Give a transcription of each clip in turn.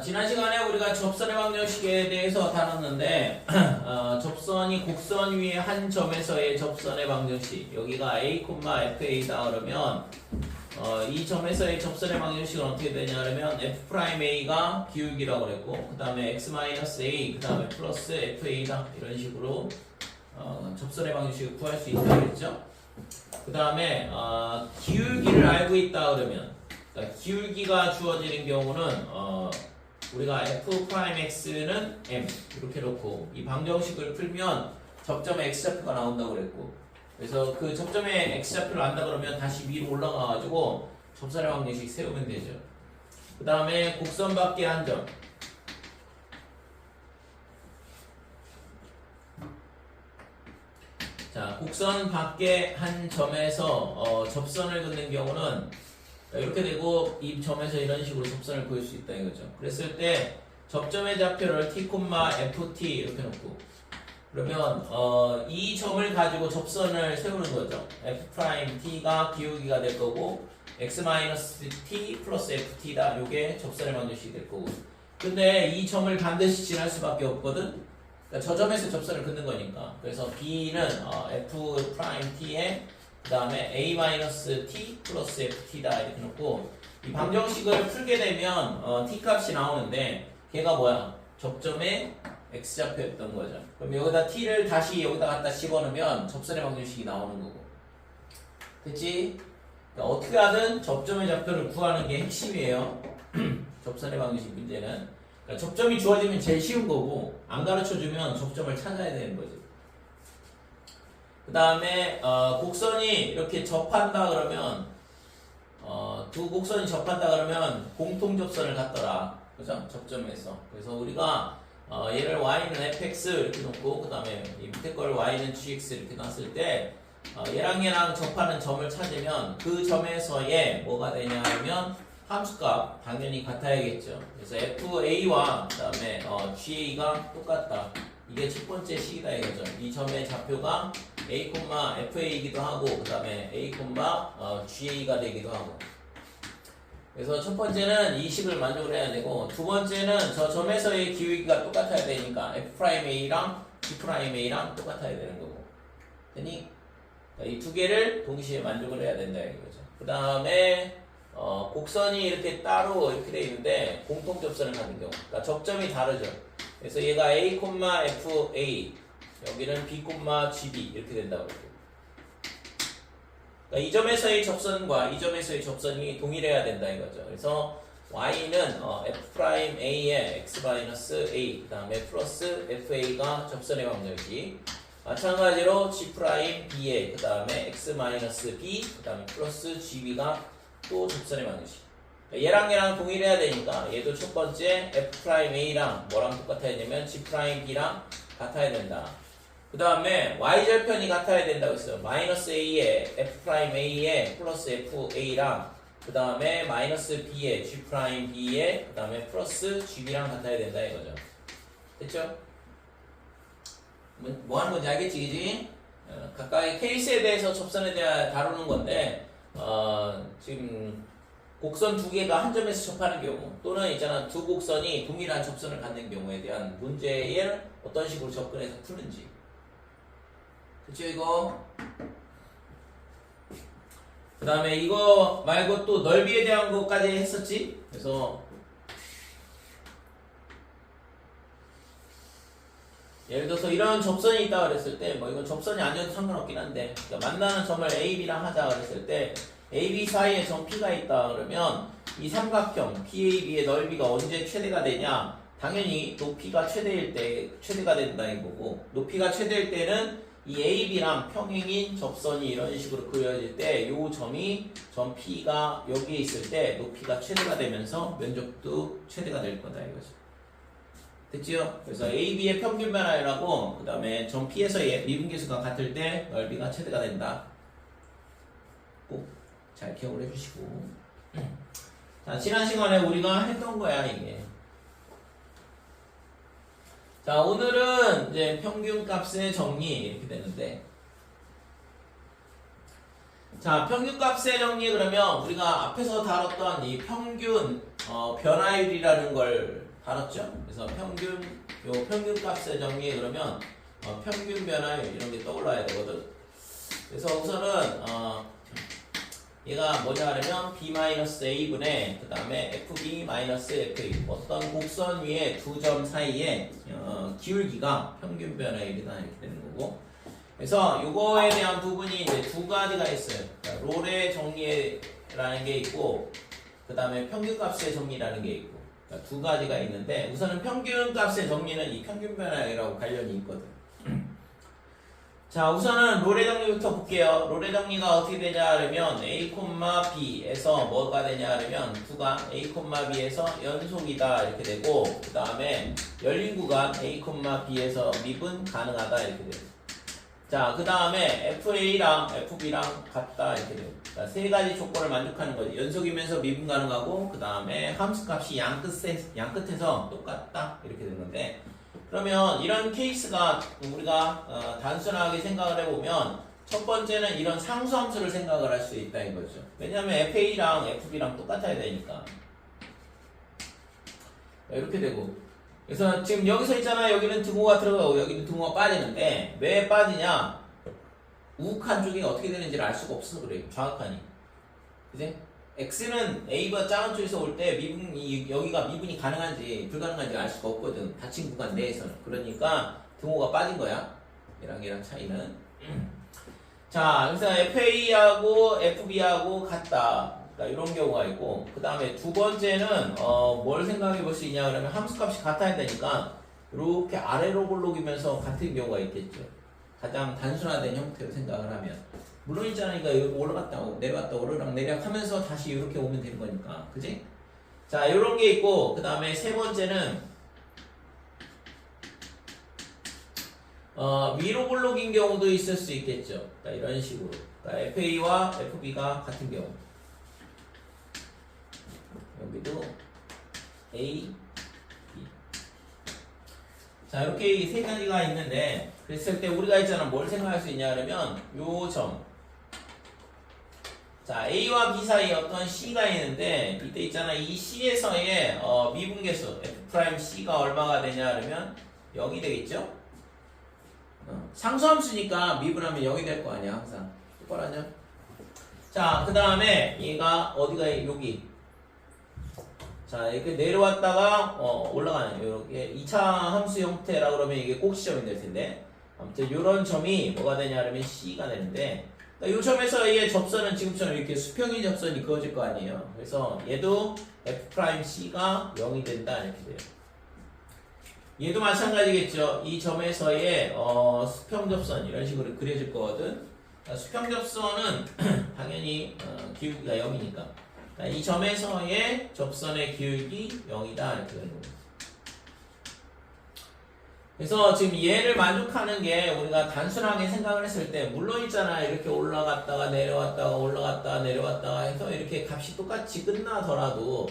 지난 시간에 우리가 접선의 방정식에 대해서 다뤘는데 접선이 곡선 위에 한 점에서의 접선의 방정식 여기가 a, fa다 그러면 이 점에서의 접선의 방정식은 어떻게 되냐 그러면 f'a가 기울기라고 그랬고 그 다음에 x-a 그 다음에 플러스 fa다 이런 식으로 접선의 방정식을 구할 수 있다고 그랬죠. 그 다음에 기울기를 알고 있다 그러면 그러니까 기울기가 주어지는 경우는 우리가 f'x는 m 이렇게 놓고 이 방정식을 풀면 접점의 x좌표가 나온다고 그랬고 그래서 그 접점의 x좌표를 안다 그러면 다시 위로 올라가 가지고 접선의 방정식 세우면 되죠. 그 다음에 곡선 밖에 한 점 자, 곡선 밖에 한 점에서 접선을 긋는 경우는 이렇게 되고 이 점에서 이런 식으로 접선을 보일 수 있다 이거죠. 그랬을 때 접점의 좌표를 t, ft 이렇게 놓고 그러면 이 점을 가지고 접선을 세우는 거죠. f't가 기울기가 될 거고 x-t 플러스 ft다. 요게 접선의 방정식이 될 거고. 근데 이 점을 반드시 지날 수밖에 없거든. 그러니까 저 점에서 접선을 긋는 거니까. 그래서 b는 f't에 그 다음에 a-t 플러스 ft다 이렇게 놓고 이 방정식을 풀게 되면 t 값이 나오는데 걔가 뭐야? 접점의 x좌표였던 거죠. 그럼 여기다 t를 다시 여기다 갖다 집어넣으면 접선의 방정식이 나오는 거고. 됐지? 그러니까 어떻게 하든 접점의 좌표를 구하는 게 핵심이에요. 접선의 방정식 문제는. 그러니까 접점이 주어지면 제일 쉬운 거고 안 가르쳐주면 접점을 찾아야 되는 거지. 그 다음에 곡선이 이렇게 접한다 그러면 두 곡선이 접한다 그러면 공통 접선을 갖더라. 그죠? 접점에서. 그래서 우리가 얘를 y는 fx 이렇게 놓고 그 다음에 이 밑에 걸 y는 gx 이렇게 놨을 때 얘랑 접하는 점을 찾으면 그 점에서의 뭐가 되냐 하면 함수값 당연히 같아야겠죠. 그래서 fa와 그 다음에 ga가 똑같다. 이게 첫 번째 식이다 이거죠. 이 점의 좌표가 a, fa이기도 하고 그 다음에 a, ga가 되기도 하고. 그래서 첫 번째는 이 식을 만족을 해야 되고 두 번째는 저 점에서의 기울기가 똑같아야 되니까 f'a랑 g'a랑 똑같아야 되는 거고. 되니 이 두 개를 동시에 만족을 해야 된다 이거죠. 그 다음에 곡선이 이렇게 따로 이렇게 돼 있는데 공통 접선을 갖는 경우, 그러니까 접점이 다르죠. 그래서 얘가 a, fa 여기는 b, gb 이렇게 된다고 그러고. 그러니까 이 점에서의 접선과 이 점에서의 접선이 동일해야 된다 이거죠. 그래서 y는 f'a에 x-a 그 다음에 플러스 fa가 접선의 방정식. 마찬가지로 g'b에 그 다음에 x-b 그 다음에 플러스 gb가 또 접선의 방정식. 얘랑 동일해야 되니까 얘도 첫 번째 f'a랑 뭐랑 똑같아야 되냐면 g'b랑 같아야 된다. 그 다음에 y절편이 같아야 된다고 했어요. -a에 f'a에 플러스 fa랑 그 다음에 -b에 g'b에 그 다음에 플러스 gb랑 같아야 된다 이거죠. 됐죠? 뭐 하는 건지 알겠지, 그지? 각각의 케이스에 대해서 접선에 대해 다루는 건데 지금 곡선 두 개가 한 점에서 접하는 경우 또는 있잖아 두 곡선이 동일한 접선을 갖는 경우에 대한 문제에 어떤 식으로 접근해서 푸는지. 그쵸 이거? 그 다음에 이거 말고 또 넓이에 대한 것까지 했었지? 그래서 예를 들어서 이런 접선이 있다 그랬을 때 뭐 이건 접선이 아니어도 상관없긴 한데 그러니까 만나는 점을 A, B랑 하자 그랬을 때 A, B 사이에 점 P가 있다 그러면 이 삼각형 PAB의 넓이가 언제 최대가 되냐? 당연히 높이가 최대일 때 최대가 된다는 거고 높이가 최대일 때는 이 AB랑 평행인 접선이 이런 식으로 그려질 때 이 점이 점 P가 여기에 있을 때 높이가 최대가 되면서 면적도 최대가 될 거다 이거죠. 됐지요? 그래서 AB의 평균 변화율하고 그 다음에 점 P에서의 미분계수가 같을 때 넓이가 최대가 된다. 꼭 잘 기억을 해주시고. 자, 지난 시간에 우리가 했던 거야 이게. 자, 오늘은 이제 평균값의 정리 이렇게 되는데 자, 평균값의 정리 그러면 우리가 앞에서 다뤘던 이 평균 변화율이라는 걸 다뤘죠. 그래서 평균 값의 정리에 그러면 평균 변화율 이런 게 떠올라야 되거든. 그래서 우선은 얘가 뭐냐 하면 b-a분의 그 다음에 fb-fa 어떤 곡선 위에 두 점 사이에 기울기가 평균 변화율이다 이렇게 되는 거고. 그래서 이거에 대한 부분이 이제 두 가지가 있어요. 그러니까 롤의 정리라는 게 있고 그 다음에 평균값의 정리라는 게 있고, 그러니까 두 가지가 있는데 우선은 평균값의 정리는 이 평균 변화율하고 관련이 있거든. 자, 우선은 롤의 정리부터 볼게요. 롤의 정리가 어떻게 되냐 하면 a, b에서 뭐가 되냐 하면 구간 a, b에서 연속이다 이렇게 되고, 그 다음에 열린 구간 a, b에서 미분 가능하다 이렇게 돼요. 자, 그 다음에 FA랑 FB랑 같다 이렇게 돼요. 그러니까 세 가지 조건을 만족하는 거지. 연속이면서 미분 가능하고, 그 다음에 함수값이 양끝에서 똑같다 이렇게 되는 건데, 그러면 이런 케이스가 우리가 단순하게 생각을 해보면 첫 번째는 이런 상수함수를 생각을 할 수 있다 이거죠. 왜냐하면 FA랑 FB랑 똑같아야 되니까 이렇게 되고, 그래서 지금 여기서 있잖아. 여기는 등호가 들어가고 여기는 등호가 빠지는데 왜 빠지냐? 우욱한 쪽이 어떻게 되는지를 알 수가 없어서 그래요. 정확하니. 그지? X는 A보다 작은 쪽에서 올 때 여기가 미분이 가능한지 불가능한지 알 수가 없거든. 닫힌 구간 내에서는. 그러니까 등호가 빠진 거야. 얘랑 차이는. 자, 그래서 FA하고 FB하고 같다. 그러니까 이런 경우가 있고, 그 다음에 두 번째는 뭘 생각해 볼 수 있냐 그러면 함수값이 같아야 되니까 이렇게 아래로 볼록이면서 같은 경우가 있겠죠. 가장 단순화된 형태로 생각을 하면, 물론 있잖아. 그러니까 여기 올라갔다 내려갔다 오르락 하면서 다시 이렇게 오면 되는 거니까, 그지? 자, 이런 게 있고, 그 다음에 세 번째는 위로 볼록인 경우도 있을 수 있겠죠. 그러니까 이런 식으로, 그러니까 FA와 FB가 같은 경우, 여기도 A, B. 자, 이렇게 이 세 가지가 있는데, 그랬을 때 우리가 있잖아. 뭘 생각할 수 있냐 그러면 요 점. 자, A와 B 사이에 어떤 C가 있는데, 이때 있잖아. 이 C에서의 미분계수 F'C가 얼마가 되냐 그러면 0이 되겠죠? 상수함수니까 미분하면 0이 될 거 아니야 항상. 똑바로하죠? 자, 그 다음에 얘가 어디가 여기. 자, 이렇게 내려왔다가 올라가는 이렇게 2차 함수 형태라 그러면 이게 꼭지점이 될 텐데, 아무튼 이런 점이 뭐가 되냐 그러면 C가 되는데, 이 점에서의 접선은 지금처럼 이렇게 수평이 접선이 그어질 거 아니에요. 그래서 얘도 F'C가 0이 된다 이렇게 돼요. 얘도 마찬가지겠죠. 이 점에서의 수평 접선 이런 식으로 그려질 거거든. 그러니까 수평 접선은 당연히 기울기가 0이니까 이 점에서의 접선의 기울기 0이다 이렇게 되는 거예요. 그래서 지금 얘를 만족하는 게 우리가 단순하게 생각을 했을 때, 물론 있잖아. 이렇게 올라갔다가 내려왔다가 올라갔다가 내려왔다가 해서 이렇게 값이 똑같이 끝나더라도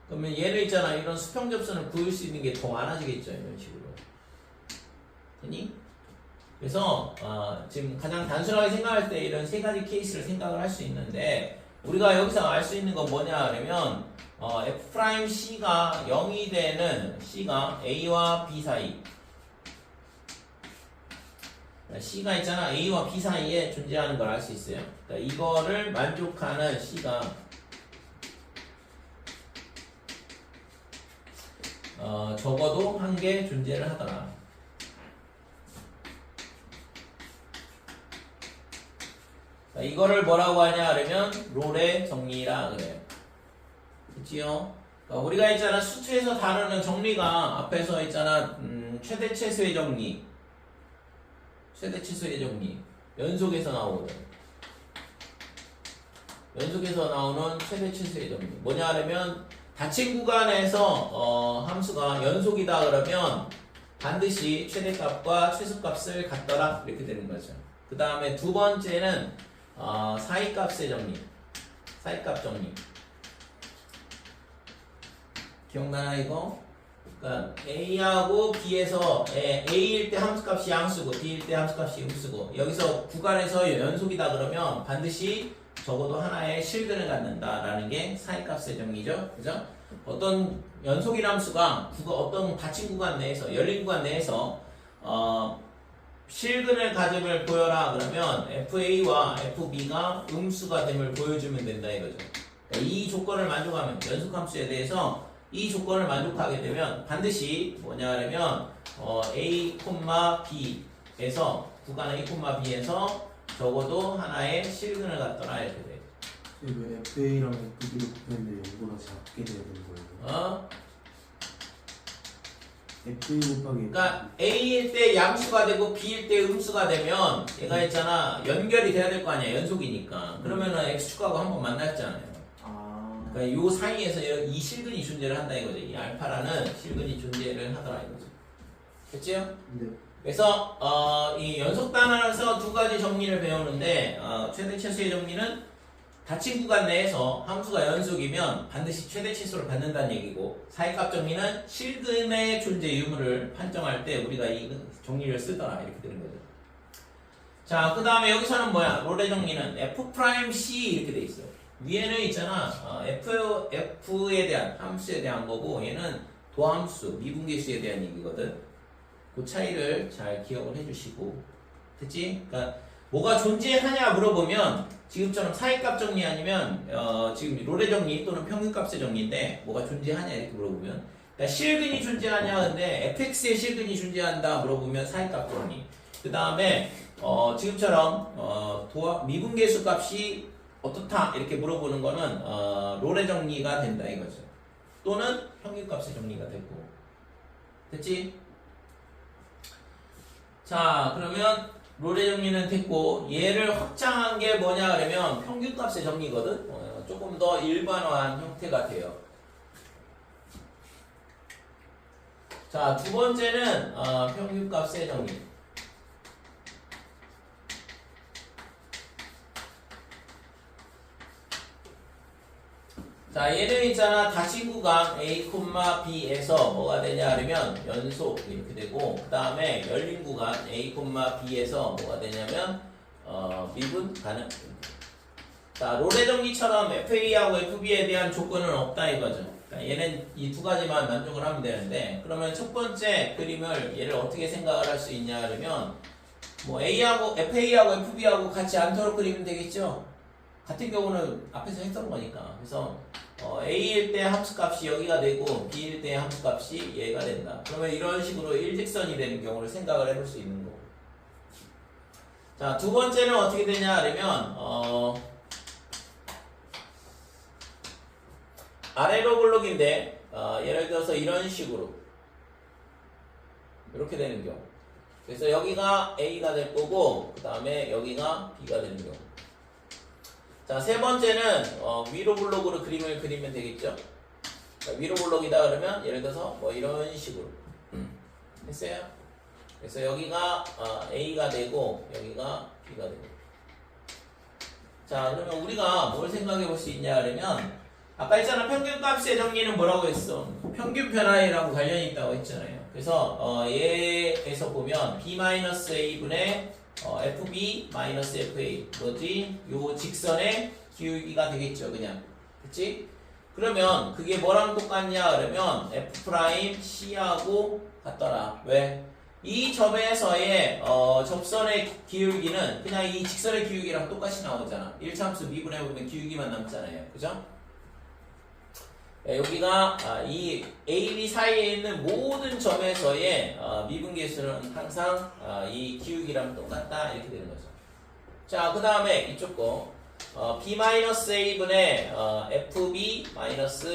그러면 얘를 있잖아. 이런 수평 접선을 그을 수 있는 게 더 많아지겠죠. 이런 식으로. 되니? 그래서 지금 가장 단순하게 생각할 때 이런 세 가지 케이스를 생각을 할 수 있는데, 우리가 여기서 알 수 있는 건 뭐냐 하면 F'C가 0이 되는 C가 A와 B 사이, C가 있잖아. A와 B 사이에 존재하는 걸 알 수 있어요. 그러니까 이거를 만족하는 C가 적어도 한 개 존재를 하더라. 이거를 뭐라고 하냐 하면 롤의 정리라 그래요. 그치요? 그러니까 우리가 있잖아. 수투에서 다루는 정리가 앞에서 있잖아. 최대 최소의 정리, 최대 최소의 정리, 연속에서 나오거든. 연속에서 나오는 최대 최소의 정리 뭐냐 하면, 닫힌 구간에서 함수가 연속이다 그러면 반드시 최대값과 최소값을 갖더라 이렇게 되는 거죠. 그 다음에 두 번째는 사이값의 정리, 사이값 정리. 기억나나 이거? 그러니까 A하고 B에서 A일 때 함수값이 양수고 B일 때 함수값이 음수고, 여기서 구간에서 연속이다 그러면 반드시 적어도 하나의 실근을 갖는다라는 게 사이값의 정리죠. 그죠? 어떤 연속이함수가 어떤 닫힌 구간 내에서 열린 구간 내에서 실근을 가짐을 보여라 그러면 FA와 FB가 음수가 됨을 보여주면 된다 이거죠. 그러니까 이 조건을 만족하면 연속함수에 대해서 이 조건을 만족하게 되면 반드시 뭐냐 하면 A, B에서 구간 A, B에서 적어도 하나의 실근을 갖더라 이렇게 돼. 왜 FA랑 FB로 곱했는데 0보다 작게 돼야 되는 거예요? FA 곱하기 그러니까 A일 때 양수가 되고 B일 때 음수가 되면 얘가 있잖아 연결이 돼야 될 거 아니야 연속이니까 그러면은 X축하고 한번 만났잖아요. 그러니까 요 사이에서 이 실근이 존재를 한다 이거죠. 이 알파라는 실근이 존재를 하더라 이거죠. 됐지요? 네. 그래서 이 연속 단원에서 두 가지 정리를 배우는데 최대 최소의 정리는 닫힌 구간 내에서 함수가 연속이면 반드시 최대 최소를 받는다는 얘기고 사이값 정리는 실근의 존재 유무를 판정할 때 우리가 이 정리를 쓰더라 이렇게 되는 거죠. 자, 그 다음에 여기서는 뭐야? 롤의 정리는 F'C 이렇게 돼 있어요. 위에는 있잖아 F에 대한 함수에 대한 거고 얘는 도함수, 미분계수에 대한 얘기거든. 그 차이를 잘 기억을 해주시고 됐지? 그러니까 뭐가 존재하냐 물어보면 지금처럼 사이값 정리 아니면 지금 롤의 정리 또는 평균값의 정리인데 뭐가 존재하냐 이렇게 물어보면 그러니까 실근이 존재하냐 근데 fx의 실근이 존재한다 물어보면 사이값 정리 그 다음에 지금처럼 미분계수 값이 어떻다 이렇게 물어보는 거는 롤의 정리가 된다 이거죠. 또는 평균값의 정리가 되고 됐지? 자 그러면 롤의 정리는 됐고 얘를 확장한 게 뭐냐 그러면 평균값의 정리거든. 조금 더 일반화한 형태가 돼요. 자 두 번째는 평균값의 정리. 자 얘는 있잖아 닫힌 구간 A, B에서 뭐가 되냐 하면 연속 이렇게 되고 그 다음에 열린 구간 A, B에서 뭐가 되냐면 미분 가능. 자 롤의 정리처럼 FA하고 FB에 대한 조건은 없다 이거죠. 그러니까 얘는 이 두 가지만 만족을 하면 되는데 그러면 첫 번째 그림을 얘를 어떻게 생각을 할 수 있냐 하면 뭐 FA하고 FB하고 같이 않도록 그리면 되겠죠. 같은 경우는 앞에서 했던 거니까. 그래서 A일 때 함수값이 여기가 되고 B일 때 함수값이 얘가 된다. 그러면 이런 식으로 일직선이 되는 경우를 생각을 해볼 수 있는 거고. 자, 두 번째는 어떻게 되냐 하면 아래로 블록인데 예를 들어서 이런 식으로 이렇게 되는 경우. 그래서 여기가 A가 될 거고 그 다음에 여기가 B가 되는 경우. 자, 세 번째는 위로 블록으로 그림을 그리면 되겠죠. 그러니까 위로 블록이다 그러면 예를 들어서 뭐 이런 식으로 됐어요. 그래서 여기가 A가 되고 여기가 B가 되고. 자, 그러면 우리가 뭘 생각해 볼 수 있냐 그러면 아까 했잖아 평균값의 정리는 뭐라고 했어? 평균 변화율하고 관련이 있다고 했잖아요. 그래서 얘에서 보면 B-A분의 FB-FA 뭐지? 요 직선의 기울기가 되겠죠 그냥. 그치? 그러면 그게 뭐랑 똑같냐 그러면 F'C하고 같더라. 왜? 이 점에서의 접선의 기울기는 그냥 이 직선의 기울기랑 똑같이 나오잖아. 1차함수 미분해보면 기울기만 남잖아요. 그죠? 여기가 이 A, B 사이에 있는 모든 점에서의 미분계수는 항상 이 기울기랑 똑같다 이렇게 되는 거죠. 자, 그 다음에 이쪽 거 B-A분의 FB-FA.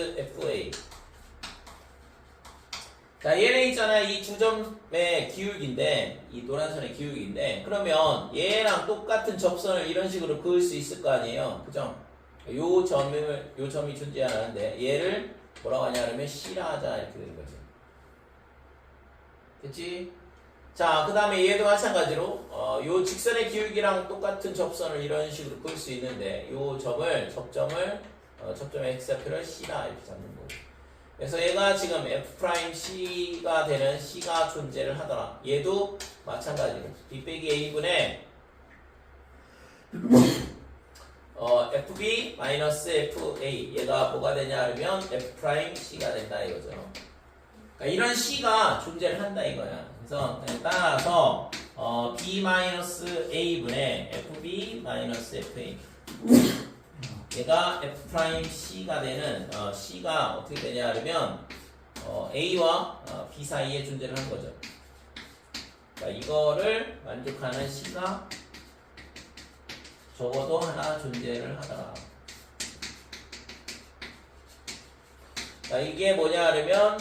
자, 얘네 있잖아 이 두 점의 기울기인데 이 노란선의 기울기인데 그러면 얘랑 똑같은 접선을 이런 식으로 그을 수 있을 거 아니에요. 그죠? 요 점이 존재하는데 얘를 뭐라고 하냐 하면 C라 하자 이렇게 되는 거죠. 됐지? 자, 그 다음에 얘도 마찬가지로 요 직선의 기울기랑 똑같은 접선을 이런 식으로 그을 수 있는데 요 접점의 x좌표를 C라 이렇게 잡는 거고. 그래서 얘가 지금 F'C가 되는 C가 존재를 하더라. 얘도 마찬가지로 B 빼기 A분의 fb 마이너스 fa 얘가 뭐가 되냐 하면 f 프라임 c가 된다 이거죠. 그러니까 이런 c가 존재를 한다 이거야. 그래서 따라서 b 마이너스 a 분의 fb 마이너스 fa 얘가 f 프라임 c가 되는 c가 어떻게 되냐 하면 a와 b 사이에 존재를 한 거죠. 그러니까 이거를 만족하는 c가 적어도 하나 존재를 하더라. 자, 이게 뭐냐 하면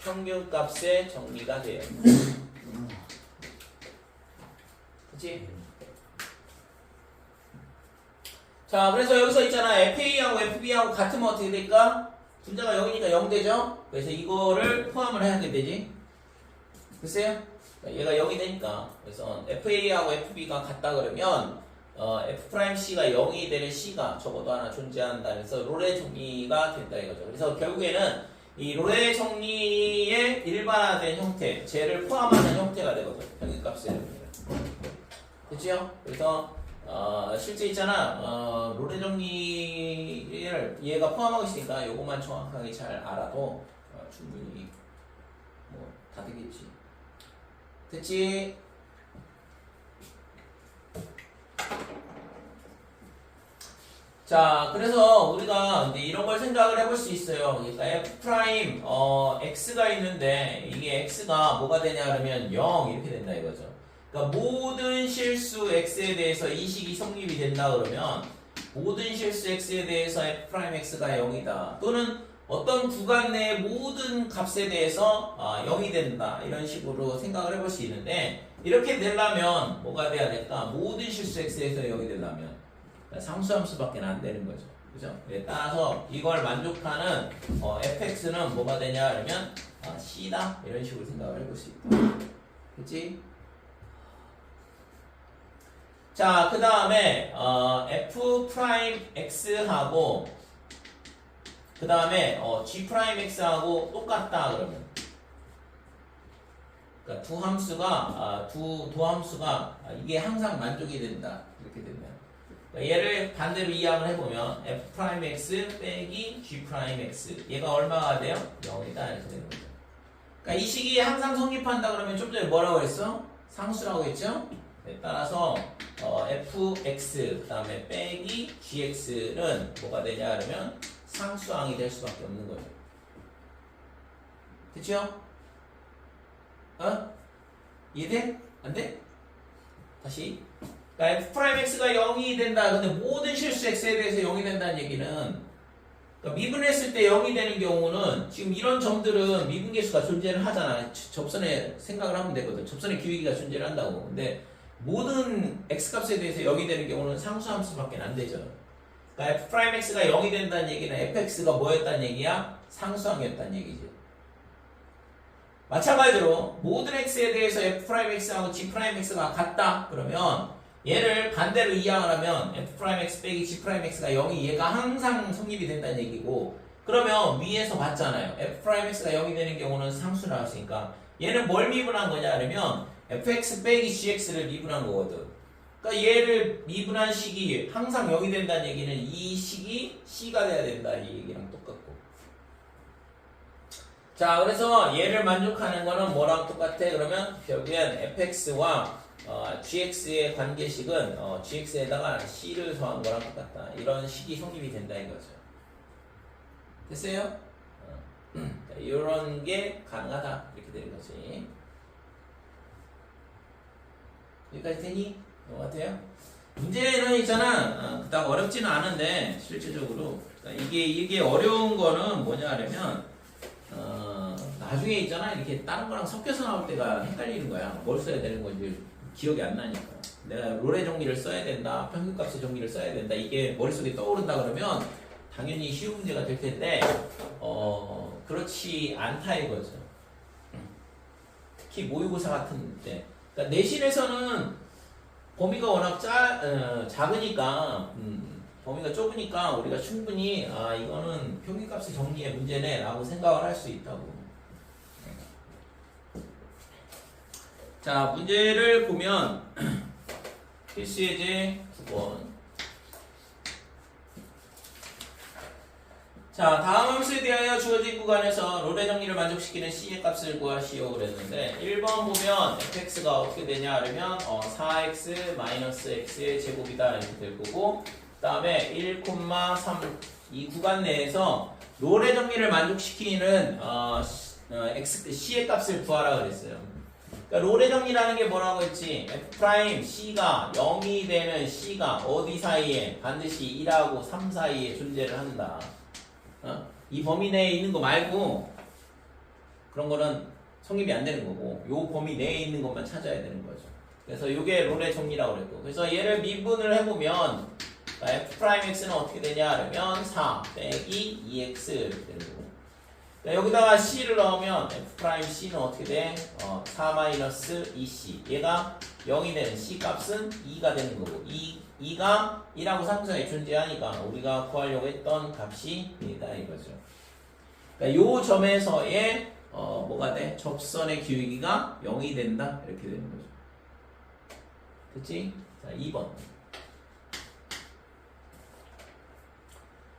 평균값의 정리가 돼요. 그치? 자, 그래서 여기서 있잖아. FA하고 FB하고 같으면 어떻게 될까? 분자가 0이니까 0 되죠? 그래서 이거를 포함을 해야게 되지. 글쎄요? 얘가 0이 되니까. 그래서 FA하고 FB가 같다 그러면 F'C가 0이 되는 C가 적어도 하나 존재한다. 그래서 롤의 정리가 된다 이거죠. 그래서 결국에는 이 롤의 정리의 일반화된 형태, 쟤를 포함하는 형태가 되거든. 평균값의 정리가. 그치요? 그래서 실제 있잖아. 롤의 정리를 얘가 포함하고 있으니까 요것만 정확하게 잘 알아도 충분히 뭐 다 되겠지. 됐지? 자, 그래서 우리가 이제 이런 걸 생각을 해볼 수 있어요. 그러니까 f 프라임 x가 있는데 이게 x가 뭐가 되냐 하면 0 이렇게 된다 이거죠. 그러니까 모든 실수 x에 대해서 이 식이 성립이 된다 그러면 모든 실수 x에 대해서 f 프라임 x가 0이다. 또는 어떤 구간 내의 모든 값에 대해서 0이 된다. 이런 식으로 생각을 해볼 수 있는데 이렇게 되려면 뭐가 돼야 될까? 모든 실수 x에서 0이 되려면 상수함수밖에 안 되는 거죠. 그죠? 따라서 이걸 만족하는 fx는 뭐가 되냐 하면 c다. 이런 식으로 생각을 해볼 수 있다. 그치? 자, 그 다음에 f 프라임 x하고 그 다음에 g 프라임 x하고 똑같다 그러면 그러니까 두 함수가 두 도함수가 이게 항상 만족이 된다 이렇게 되면 그러니까 얘를 반대로 이항을 해보면 f 프라임 x 빼기 g 프라임 x 얘가 얼마가 돼요? 0이다 이렇게 되는 거죠. 그러니까 이 식이 항상 성립한다 그러면 좀 전에 뭐라고 했어? 상수라고 했죠? 네, 따라서 fx 그 다음에 빼기 gx는 뭐가 되냐 그러면 상수항이 될 수밖에 없는 거죠. 됐죠? 이해돼? 안 돼? 다시. 그러니까 f'x가 0이 된다. 근데 모든 실수 x에 대해서 0이 된다는 얘기는 그러니까 미분했을 때 0이 되는 경우는 지금 이런 점들은 미분계수가 존재를 하잖아. 접선에 생각을 하면 되거든. 접선의 기울기가 존재를 한다고. 근데 모든 x값에 대해서 0이 되는 경우는 상수함수밖에 안 되죠. 그러니까 f'x가 0이 된다는 얘기는 fx가 뭐였다는 얘기야? 상수항이었다는 얘기지. 마찬가지로 모든 x에 대해서 f'x하고 g'x가 같다 그러면 얘를 반대로 이항을 하면 f'x 빼기 g'x가 0이 얘가 항상 성립이 된다는 얘기고 그러면 위에서 봤잖아요. f'x가 0이 되는 경우는 상수라 했으니까 얘는 뭘 미분한 거냐 그러면 fx 빼기 gx를 미분한 거거든. 그러니까 얘를 미분한 식이 항상 0이 된다는 얘기는 이 식이 c가 돼야 된다 이 얘기랑 똑같고 자 그래서 얘를 만족하는 거는 뭐랑 똑같아? 그러면 결국엔 fx와 gx의 관계식은 gx에다가 c를 더한 거랑 똑같다 이런 식이 성립이 된다 이거죠. 됐어요? 이런 게 가능하다 이렇게 되는 거지. 여기까지 되니? 같아요? 문제는 있잖아. 그닥 어렵지는 않은데 실제적으로 그러니까 이게 어려운 거는 뭐냐 하려면 나중에 있잖아 이렇게 다른 거랑 섞여서 나올 때가 헷갈리는 거야. 뭘 써야 되는 건지 기억이 안 나니까. 내가 롤의 정리를 써야 된다, 평균값의 정리를 써야 된다. 이게 머릿속에 떠오른다 그러면 당연히 쉬운 문제가 될 텐데 그렇지 않다 이거죠. 특히 모의고사 같은 때. 그러니까 내신에서는 범위가 워낙 작으니까 범위가 좁으니까 우리가 충분히 이거는 평균값의 정리의 문제네 라고 생각을 할 수 있다고. 자 문제를 보면 필수 예제 9번 자, 다음 함수에 대하여 주어진 구간에서 롤의 정리를 만족시키는 c의 값을 구하시오 그랬는데 1번 보면 fx가 어떻게 되냐 하면 4x 마이너스 x의 제곱이다 이렇게 될 거고 그 다음에 1,3 이 구간 내에서 롤의 정리를 만족시키는 c의 값을 구하라 그랬어요. 그러니까 롤의 정리라는 게 뭐라고 했지? f'c가 0이 되는 c가 어디 사이에 반드시 1하고 3 사이에 존재를 한다. 이 범위 내에 있는 거 말고 그런 거는 성립이 안 되는 거고 요 범위 내에 있는 것만 찾아야 되는 거죠. 그래서 이게 롤의 정리라고 그랬고 그래서 얘를 미분을 해보면 f'x는 어떻게 되냐 그러면 4 빼기 2x 이렇게 되는 거고 여기다가 c를 넣으면 f'c는 어떻게 돼? 4 마이너스 2c 얘가 0이 되는 c 값은 2가 되는 거고 2가 1하고 3 사이에 존재하니까 우리가 구하려고 했던 값이 이다 이거죠. 그러니까 요 점에서의 뭐가 돼? 접선의 기울기가 0이 된다 이렇게 되는 거죠. 됐지? 자 2번.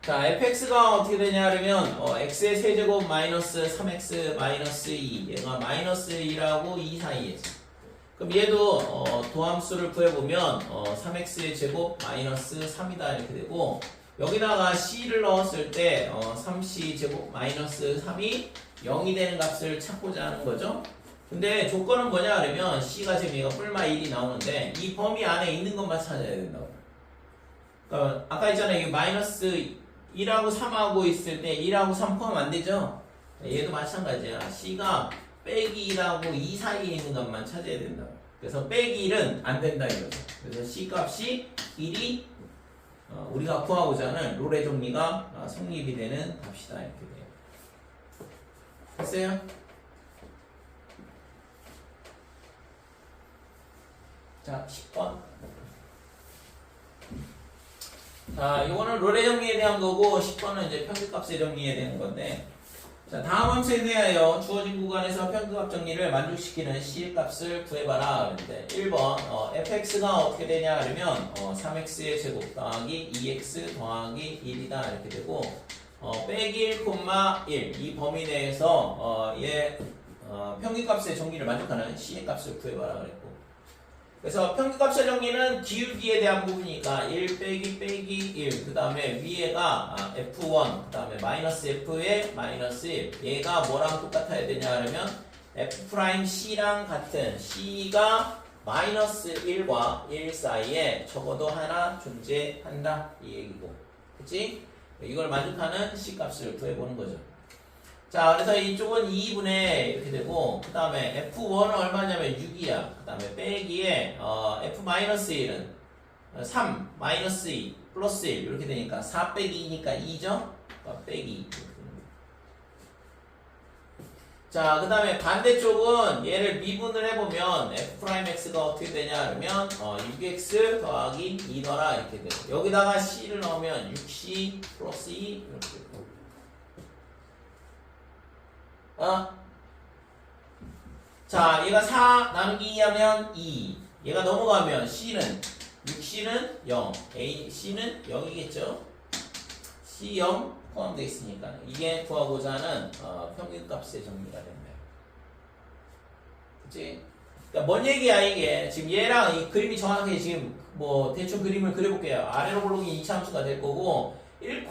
자 fx가 어떻게 되냐 그러면 x의 세제곱 마이너스 3x 마이너스 2 얘가 마이너스 1하고 2 사이에서 그럼 얘도 도함수를 구해보면 3x의 제곱 마이너스 3이다 이렇게 되고 여기다가 c를 넣었을 때 3c 제곱 마이너스 3이 0이 되는 값을 찾고자 하는 거죠. 근데 조건은 뭐냐 그러면 c가 지금 얘가 뿔마 1이 나오는데 이 범위 안에 있는 것만 찾아야 된다고. 그러니까 아까 있잖아요. 이게 마이너스 1하고 3하고 있을 때 1하고 3 포함 안 되죠? 얘도 마찬가지야. c가 빼기 1하고 2 사이에 있는 것만 찾아야 된다고. 그래서 빼기 1은 안 된다 이거죠. 그래서 c 값이 1이 우리가 구하고자 하는 롤의 정리가 성립이 되는 값이다 이렇게 돼요. 됐어요? 자 10번. 자 이거는 롤의 정리에 대한 거고 10번은 이제 평균값의 정리에 대한 건데 자 다음 함수에 대하여 주어진 구간에서 평균값 정리를 만족시키는 c의 값을 구해봐라 그랬는데 1번 fx가 어떻게 되냐 그러면 3x의 제곱 더하기 2x 더하기 1이다 이렇게 되고 빼기 1,1 이 범위 내에서 얘 평균값의 정리를 만족하는 c의 값을 구해봐라 그랬고 그래서 평균값의 정리는 기울기에 대한 부분이니까 1 빼기 1 그 다음에 위에가 f1 그 다음에 마이너스 f의 마이너스 1 얘가 뭐랑 똑같아야 되냐 그러면 f'c랑 같은 c가 마이너스 1과 1 사이에 적어도 하나 존재한다 이 얘기고 그치? 이걸 만족하는 c 값을 구해보는 거죠. 자 그래서 이쪽은 2분의 이렇게 되고 그 다음에 f1은 얼마냐면 6이야. 그 다음에 빼기에 f-1은 3 마이너스 2 플러스 1 이렇게 되니까 4 빼기 2니까 2죠? 빼기 2 자 그 다음에 반대쪽은 얘를 미분을 해보면 f'x가 어떻게 되냐 그러면 6x 더하기 2 넣어라 이렇게 돼요. 여기다가 c를 넣으면 6c 플러스 2 이렇게 돼요. 자, 얘가 4 나누기 2 하면 2. 얘가 넘어가면 C는 6C는 0. C는 0이겠죠? C 0 포함되어 있으니까. 이게 구하고자 하는 평균값의 정리가 된다. 그치? 그러니까 뭔 얘기야, 이게. 지금 얘랑 이 그림이 정확하게 지금 뭐 대충 그림을 그려볼게요. 아래로 볼록이 2차 함수가 될 거고 1,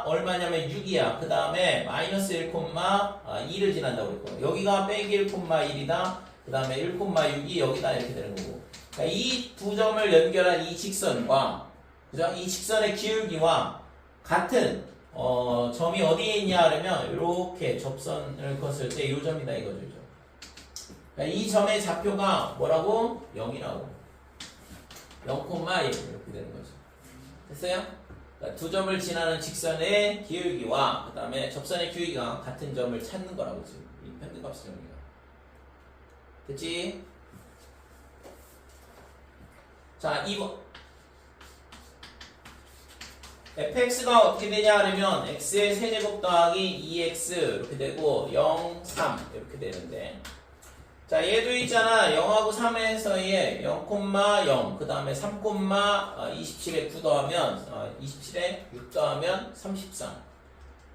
얼마냐면 6이야. 그 다음에 마이너스 1, 2를 지난다고 그랬고 여기가 빼기 1, 1이다. 그 다음에 1, 6이 여기다 이렇게 되는 거고 그러니까 이 두 점을 연결한 이 직선과 그죠? 이 직선의 기울기와 같은 점이 어디에 있냐 그러면 이렇게 접선을 걷을 때 이 점이다 이거죠. 그러니까 이 점의 좌표가 뭐라고? 0이라고 0,1 이렇게 되는 거죠. 됐어요? 그러니까 두 점을 지나는 직선의 기울기와 그 다음에 접선의 기울기가 같은 점을 찾는 거라고 지금 이 평균값의 정리가 됐지? 자 2번 fx가 어떻게 되냐 그러면 x의 세제곱 더하기 2x 이렇게 되고 0, 3 이렇게 되는데 자 얘도 있잖아 0하고 3에서의 0,0 그 다음에 3,27에 9 더하면 27에 6 더하면 33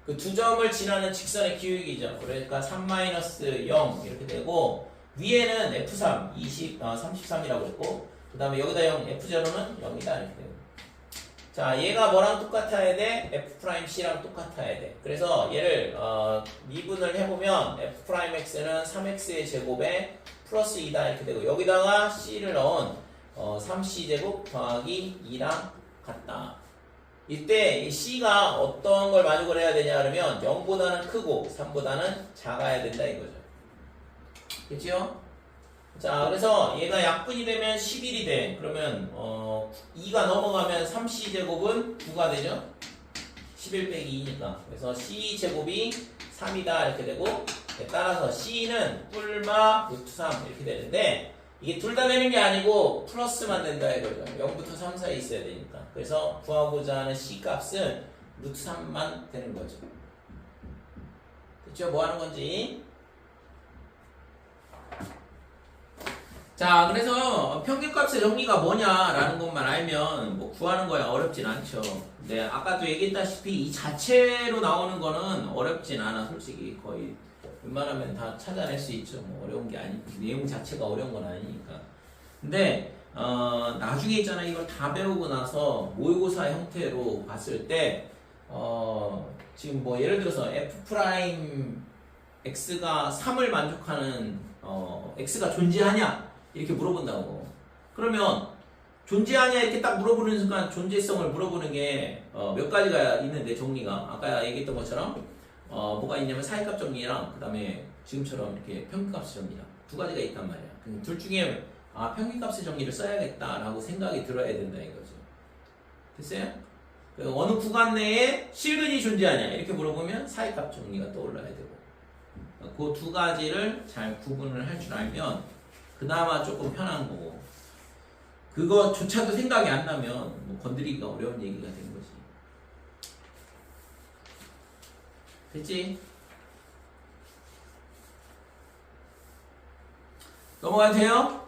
그 두 점을 지나는 직선의 기울기죠. 그러니까 3-0 이렇게 되고 위에는 F3 33이라고 했고 그 다음에 여기다 0 F0는 0이다 이렇게 되고 자 얘가 뭐랑 똑같아야 돼? F'C랑 똑같아야 돼. 그래서 얘를 미분을 해보면 F'X는 3X의 제곱에 플러스 2다 이렇게 되고 여기다가 C를 넣은 3C제곱 더하기 2랑 같다. 이때 이 C가 어떤 걸 만족을 해야 되냐 그러면 0보다는 크고 3보다는 작아야 된다 이거죠. 그치요? 자 그래서 얘가 약분이 되면 11이 돼. 그러면 2가 넘어가면 3C제곱은 9가 되죠? 11 빼기 2니까. 그래서 C제곱이 3이다 이렇게 되고 따라서 C는 뿔마 루트 3 이렇게 되는데 이게 둘 다 되는 게 아니고 플러스만 된다 이거죠. 0부터 3 사이에 있어야 되니까. 그래서 구하고자 하는 C 값은 루트 3만 되는 거죠. 됐죠? 뭐 하는 건지. 자, 그래서 평균값의 정리가 뭐냐라는 것만 알면 뭐 구하는 거야 어렵진 않죠. 근데 아까도 얘기했다시피 이 자체로 나오는 거는 어렵진 않아. 솔직히 거의 웬만하면 다 찾아낼 수 있죠. 뭐 어려운 게 아니, 내용 자체가 어려운 건 아니니까. 근데 나중에 있잖아 이걸 다 배우고 나서 모의고사 형태로 봤을 때 지금 뭐 예를 들어서 F' X가 3을 만족하는 X가 존재하냐 이렇게 물어본다고. 그러면 존재하냐 이렇게 딱 물어보는 순간 존재성을 물어보는 게 몇 가지가 있는데 정리가 아까 얘기했던 것처럼 뭐가 있냐면 사이값 정리랑 그 다음에 지금처럼 이렇게 평균값 정리랑 두 가지가 있단 말이야. 둘 중에 평균값의 정리를 써야겠다라고 생각이 들어야 된다 이거죠. 됐어요? 어느 구간 내에 실근이 존재하냐 이렇게 물어보면 사이값 정리가 떠올라야 되고 그 두 가지를 잘 구분을 할 줄 알면 그나마 조금 편한 거고 그거조차도 생각이 안 나면 뭐 건드리기가 어려운 얘기가 된 거지. 됐지? 넘어가도 돼요?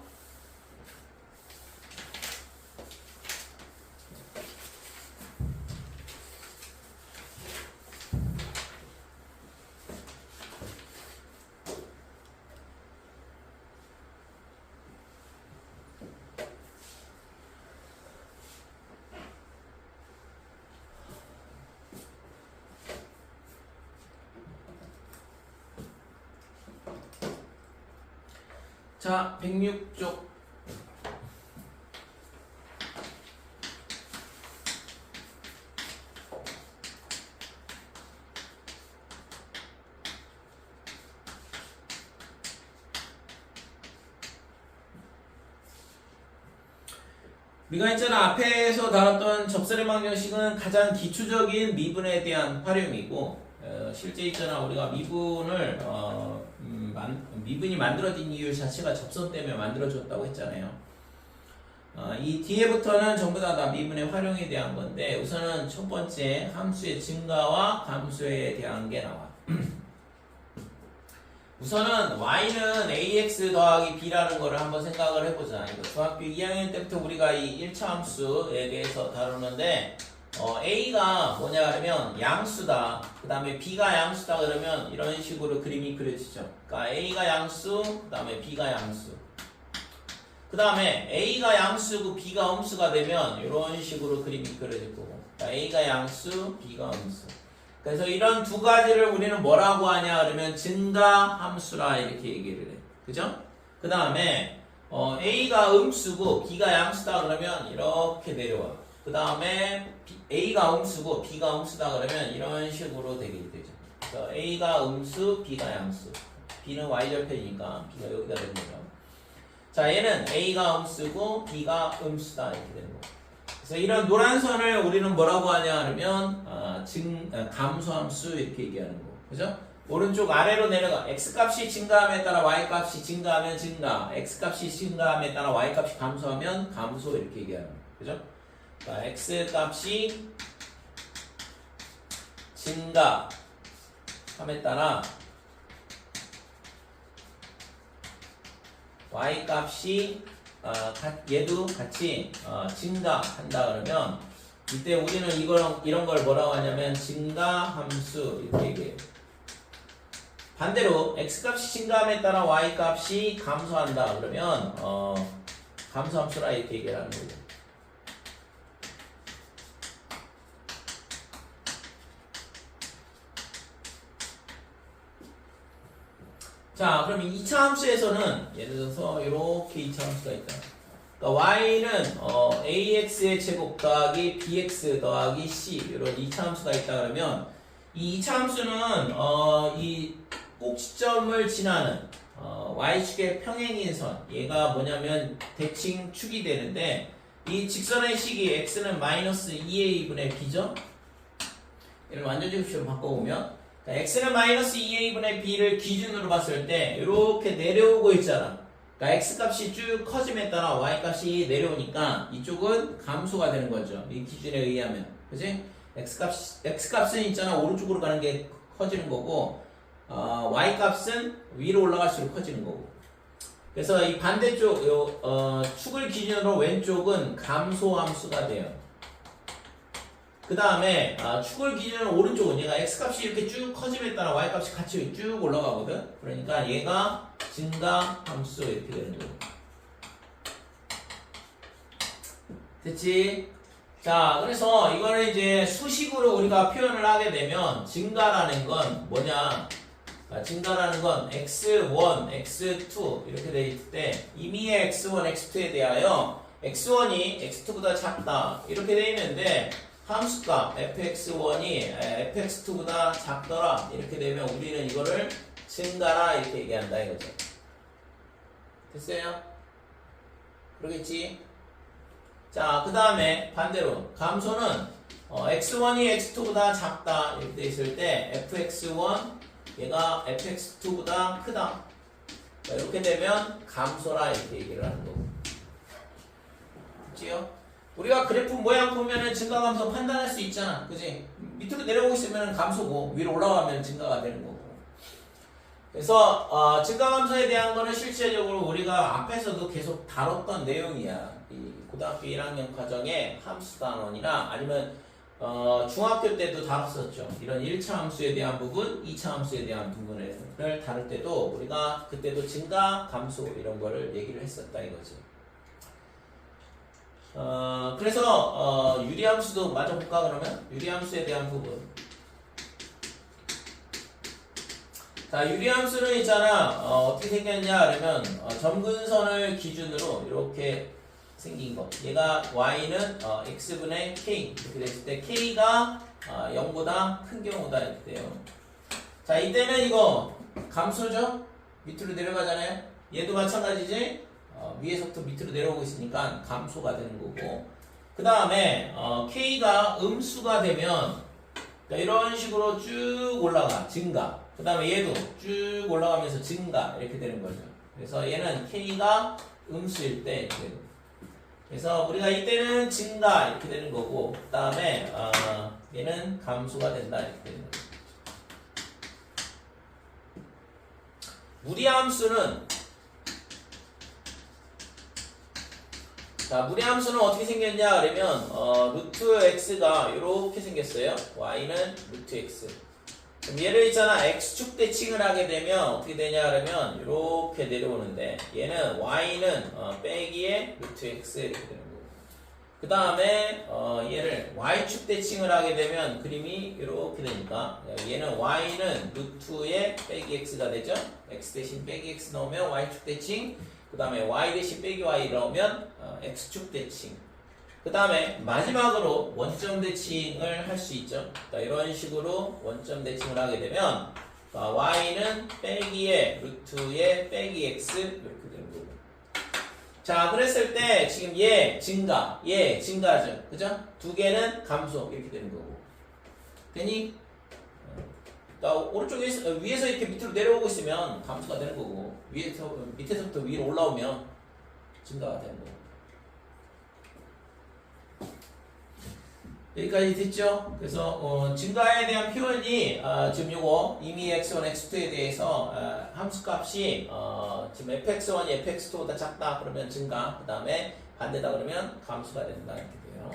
자, 106쪽. 우리가 있잖아 앞에서 다뤘던 접선의 방정식은 가장 기초적인 미분에 대한 활용이고 실제 있잖아 우리가 미분을 미분이 만들어진 이유 자체가 접선 때문에 만들어졌다고 했잖아요. 이 뒤에부터는 전부 다 미분의 활용에 대한 건데 우선은 첫 번째 함수의 증가와 감소에 대한 게 나와. 우선은 y는 ax 더하기 b라는 거를 한번 생각을 해보자. 이거 중학교 2학년 때부터 우리가 이 1차 함수에 대해서 다루는데 a가 뭐냐 그러면 양수다. 그 다음에 b가 양수다 그러면 이런 식으로 그림이 그려지죠. 그러니까 a가 양수, 그 다음에 b가 양수. 그 다음에 a가 양수고 b가 음수가 되면 이런 식으로 그림이 그려질 거고. 그러니까 a가 양수, b가 음수. 그래서 이런 두 가지를 우리는 뭐라고 하냐 그러면 증가 함수라 이렇게 얘기를 해. 그죠? 그 다음에 a가 음수고 b가 양수다 그러면 이렇게 내려와. 그 다음에 a가 음수고 b가 음수다 그러면 이런 식으로 되게 되죠. 그래서 a가 음수, b가 양수. b는 y절편이니까 b가 여기다 되는 거죠. 자, 얘는 a가 음수고 b가 음수다 이렇게 되는 거. 그래서 이런 노란 선을 우리는 뭐라고 하냐 하면 감소함수 이렇게 얘기하는 거. 그죠? 오른쪽 아래로 내려가 x값이 증가함에 따라 y값이 증가하면 증가, x값이 증가함에 따라 y값이 감소하면 감소 이렇게 얘기하는 거. 그죠? 그러니까 x값이 증가함에 따라 y값이 얘도 같이 증가한다 그러면 이때 우리는 이런 걸 뭐라고 하냐면 증가함수 이렇게 얘기해요. 반대로 x값이 증가함에 따라 y값이 감소한다 그러면 감소함수라 이렇게 얘기를 하는 거고. 자, 그러면 2차 함수에서는 예를 들어서 이렇게 2차 함수가 있다. 그러니까 y는 ax의 제곱 더하기 bx 더하기 c 이런 2차 함수가 있다 그러면 이 2차 함수는 이 꼭지점을 지나는 y축의 평행인 선 얘가 뭐냐면 대칭 축이 되는데 이 직선의 식이 x는 마이너스 2a분의 b죠. 얘를 완전제곱식으로 바꿔보면 그러니까 x는 마이너스 2a분의 b를 기준으로 봤을 때 이렇게 내려오고 있잖아. 그러니까 x값이 쭉 커짐에 따라 y값이 내려오니까 이쪽은 감소가 되는 거죠. 이 기준에 의하면. 그치? x값은 있잖아. 오른쪽으로 가는 게 커지는 거고 y값은 위로 올라갈수록 커지는 거고. 그래서 이 반대쪽 축을 기준으로 왼쪽은 감소함수가 돼요. 그 다음에 축을 기준으로 오른쪽은 얘가 x값이 이렇게 쭉 커짐에 따라 y값이 같이 쭉 올라가거든. 그러니까 얘가 증가함수 이렇게 되는 거예요. 됐지? 자, 그래서 이거를 이제 수식으로 우리가 표현을 하게 되면 증가라는 건 뭐냐? 증가라는 건 x1, x2 이렇게 돼 있을 때 이미의 x1, x2에 대하여 x1이 x2보다 작다 이렇게 돼 있는데 함수값 fx1이 fx2보다 작더라 이렇게 되면 우리는 이거를 증가라 이렇게 얘기한다 이거죠. 됐어요? 그러겠지? 자, 그 다음에 반대로 감소는 x1이 x2보다 작다 이렇게 돼 있을 때 fx1 얘가 fx2보다 크다 이렇게 되면 감소라 이렇게 얘기를 하는 거고. 그치요? 우리가 그래프 모양 보면은 증가 감소 판단할 수 있잖아. 그지? 밑으로 내려오고 있으면 감소고 위로 올라가면 증가가 되는 거고. 그래서 증가 감소에 대한 거는 실제적으로 우리가 앞에서도 계속 다뤘던 내용이야. 이 고등학교 1학년 과정에 함수 단원이나 아니면 중학교 때도 다뤘었죠. 이런 1차 함수에 대한 부분, 2차 함수에 대한 부분을 다룰 때도 우리가 그때도 증가 감소 이런 거를 얘기를 했었다 이거지. 그래서 유리함수도 마저 볼까 그러면? 유리함수에 대한 부분. 자, 유리함수는 있잖아. 어떻게 생겼냐 그러면 점근선을 기준으로 이렇게 생긴 거. 얘가 y는 x분의 k 이렇게 됐을 때 k가 0보다 큰 경우다 이렇게 돼요. 자, 이때는 이거 감소죠? 밑으로 내려가잖아요. 얘도 마찬가지지? 위에서부터 밑으로 내려오고 있으니까 감소가 되는 거고. 그 다음에 k가 음수가 되면 그러니까 이런 식으로 쭉 올라가 증가. 그 다음에 얘도 쭉 올라가면서 증가 이렇게 되는 거죠. 그래서 얘는 k가 음수일 때 이렇게 되는 거예요. 그래서 우리가 이때는 증가 이렇게 되는 거고, 그 다음에 얘는 감소가 된다 이렇게 되는 거예요. 무리함수는 자, 무리함수는 어떻게 생겼냐 그러면 루트 x가 이렇게 생겼어요. y는 루트 x. 그럼 얘를 있잖아 x축 대칭을 하게 되면 어떻게 되냐 그러면 이렇게 내려오는데 얘는 y는 빼기에 루트 x 이렇게 되는 거고. 그 다음에 얘를 y축 대칭을 하게 되면 그림이 이렇게 되니까 얘는 y는 루트에 빼기 x가 되죠. x 대신 빼기 x 넣으면 y축 대칭. 그 다음에 y 대신 빼기 y 넣으면 x축 대칭. 그 다음에 마지막으로 원점 대칭을 할 수 있죠. 그러니까 이런 식으로 원점 대칭을 하게 되면 y는 빼기에 루트에 빼기 x 이렇게 되는 거고. 자, 그랬을 때 지금 얘 증가, 얘 증가죠. 그죠? 두 개는 감소 이렇게 되는 거고. 되니? 그러니까 오른쪽에서 위에서 이렇게 밑으로 내려오고 있으면 감소가 되는 거고 밑에서부터 위로 올라오면 증가가 되는 거고. 여기까지 됐죠? 그래서 증가에 대한 표현이 지금 요거 이미 x1, x2에 대해서 함수값이 지금 fx1이 fx2보다 작다 그러면 증가, 그 다음에 반대다 그러면 감소가 된다 이렇게 돼요.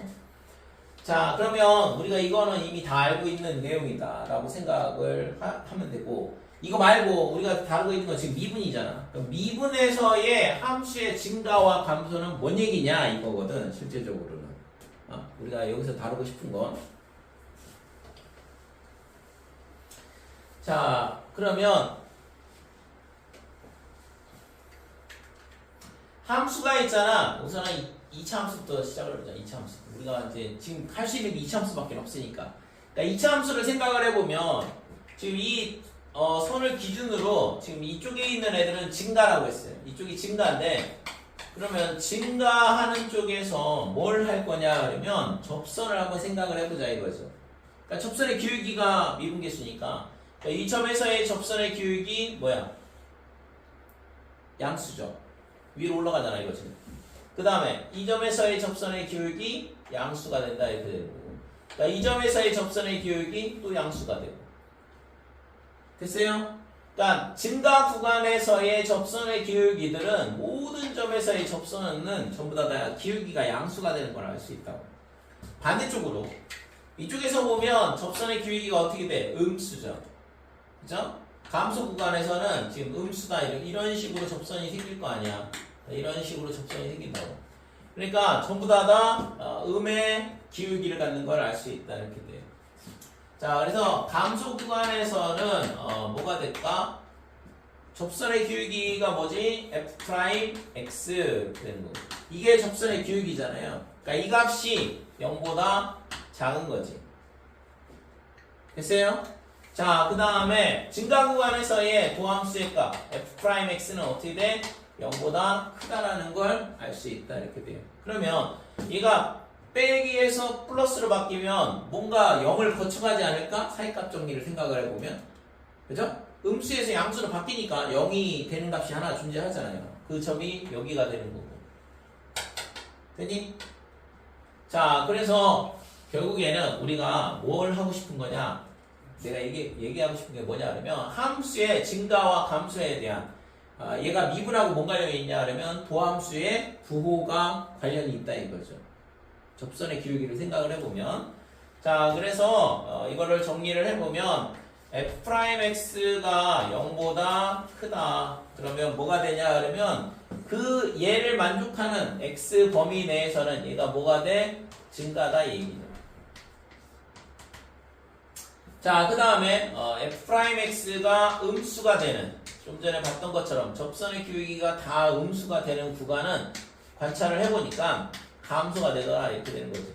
자, 그러면 우리가 이거는 이미 다 알고 있는 내용이다 라고 생각을 하면 되고, 이거 말고 우리가 다루고 있는 건 지금 미분이잖아. 그럼 미분에서의 함수의 증가와 감소는 뭔 얘기냐 이거거든, 실제적으로는. 우리가 여기서 다루고 싶은 건. 자, 그러면 함수가 있잖아. 우선은 2차 함수부터 시작을 해보자. 2차 함수. 우리가 이제 지금 할 수 있는 게 2차 함수밖에 없으니까. 그러니까 2차 함수를 생각을 해보면 지금 이 선을 기준으로 지금 이쪽에 있는 애들은 증가라고 했어요. 이쪽이 증가인데, 그러면 증가하는 쪽에서 뭘 할 거냐 그러면 접선을 한번 생각을 해보자 이거죠. 그러니까 접선의 기울기가 미분계수니까, 그러니까 이 점에서의 접선의 기울기 뭐야? 양수죠. 위로 올라가잖아 이거지. 그 다음에 이 점에서의 접선의 기울기 양수가 된다 이렇게 되고, 그러니까 이 점에서의 접선의 기울기 또 양수가 되고. 됐어요? 그러니까 증가 구간에서의 접선의 기울기들은 모든 점에서의 접선은 전부 다 기울기가 양수가 되는 걸 알 수 있다고. 반대쪽으로 이쪽에서 보면 접선의 기울기가 어떻게 돼? 음수죠. 그죠? 감소 구간에서는 지금 음수다 이런 식으로 접선이 생길 거 아니야. 이런 식으로 접선이 생긴다고. 그러니까 전부 다 음의 기울기를 갖는 걸 알 수 있다 이렇게 돼요. 자, 그래서 감소 구간에서는 뭐가 될까? 접선의 기울기가 뭐지? f'x 이렇게 되는 거고. 이게 접선의 기울기잖아요. 그러니까 이 값이 0보다 작은 거지. 됐어요? 자, 그 다음에 증가 구간에서의 도함수의 값 f'x는 어떻게 돼? 0보다 크다라는 걸 알 수 있다 이렇게 돼요. 그러면 얘가 빼기에서 플러스로 바뀌면 뭔가 0을 거쳐가지 않을까? 사이값 정리를 생각을 해보면, 그죠? 음수에서 양수로 바뀌니까 0이 되는 값이 하나 존재하잖아요. 그 점이 여기가 되는 거고. 되니? 자, 그래서 결국에는 우리가 뭘 하고 싶은 거냐? 내가 얘기하고 싶은 게 뭐냐 그러면 함수의 증가와 감소에 대한 얘가 미분하고 뭔 관련이 있냐 그러면 도함수의 부호가 관련이 있다 이거죠. 접선의 기울기를 생각을 해보면, 자, 그래서 이거를 정리를 해보면 f'x가 0보다 크다. 그러면 뭐가 되냐 그러면 그 얘를 만족하는 x 범위 내에서는 얘가 뭐가 돼? 증가다 이 얘기죠. 자, 그 다음에 f'x가 음수가 되는, 좀 전에 봤던 것처럼 접선의 기울기가 다 음수가 되는 구간은 관찰을 해보니까 감소가 되더라 이렇게 되는 거지.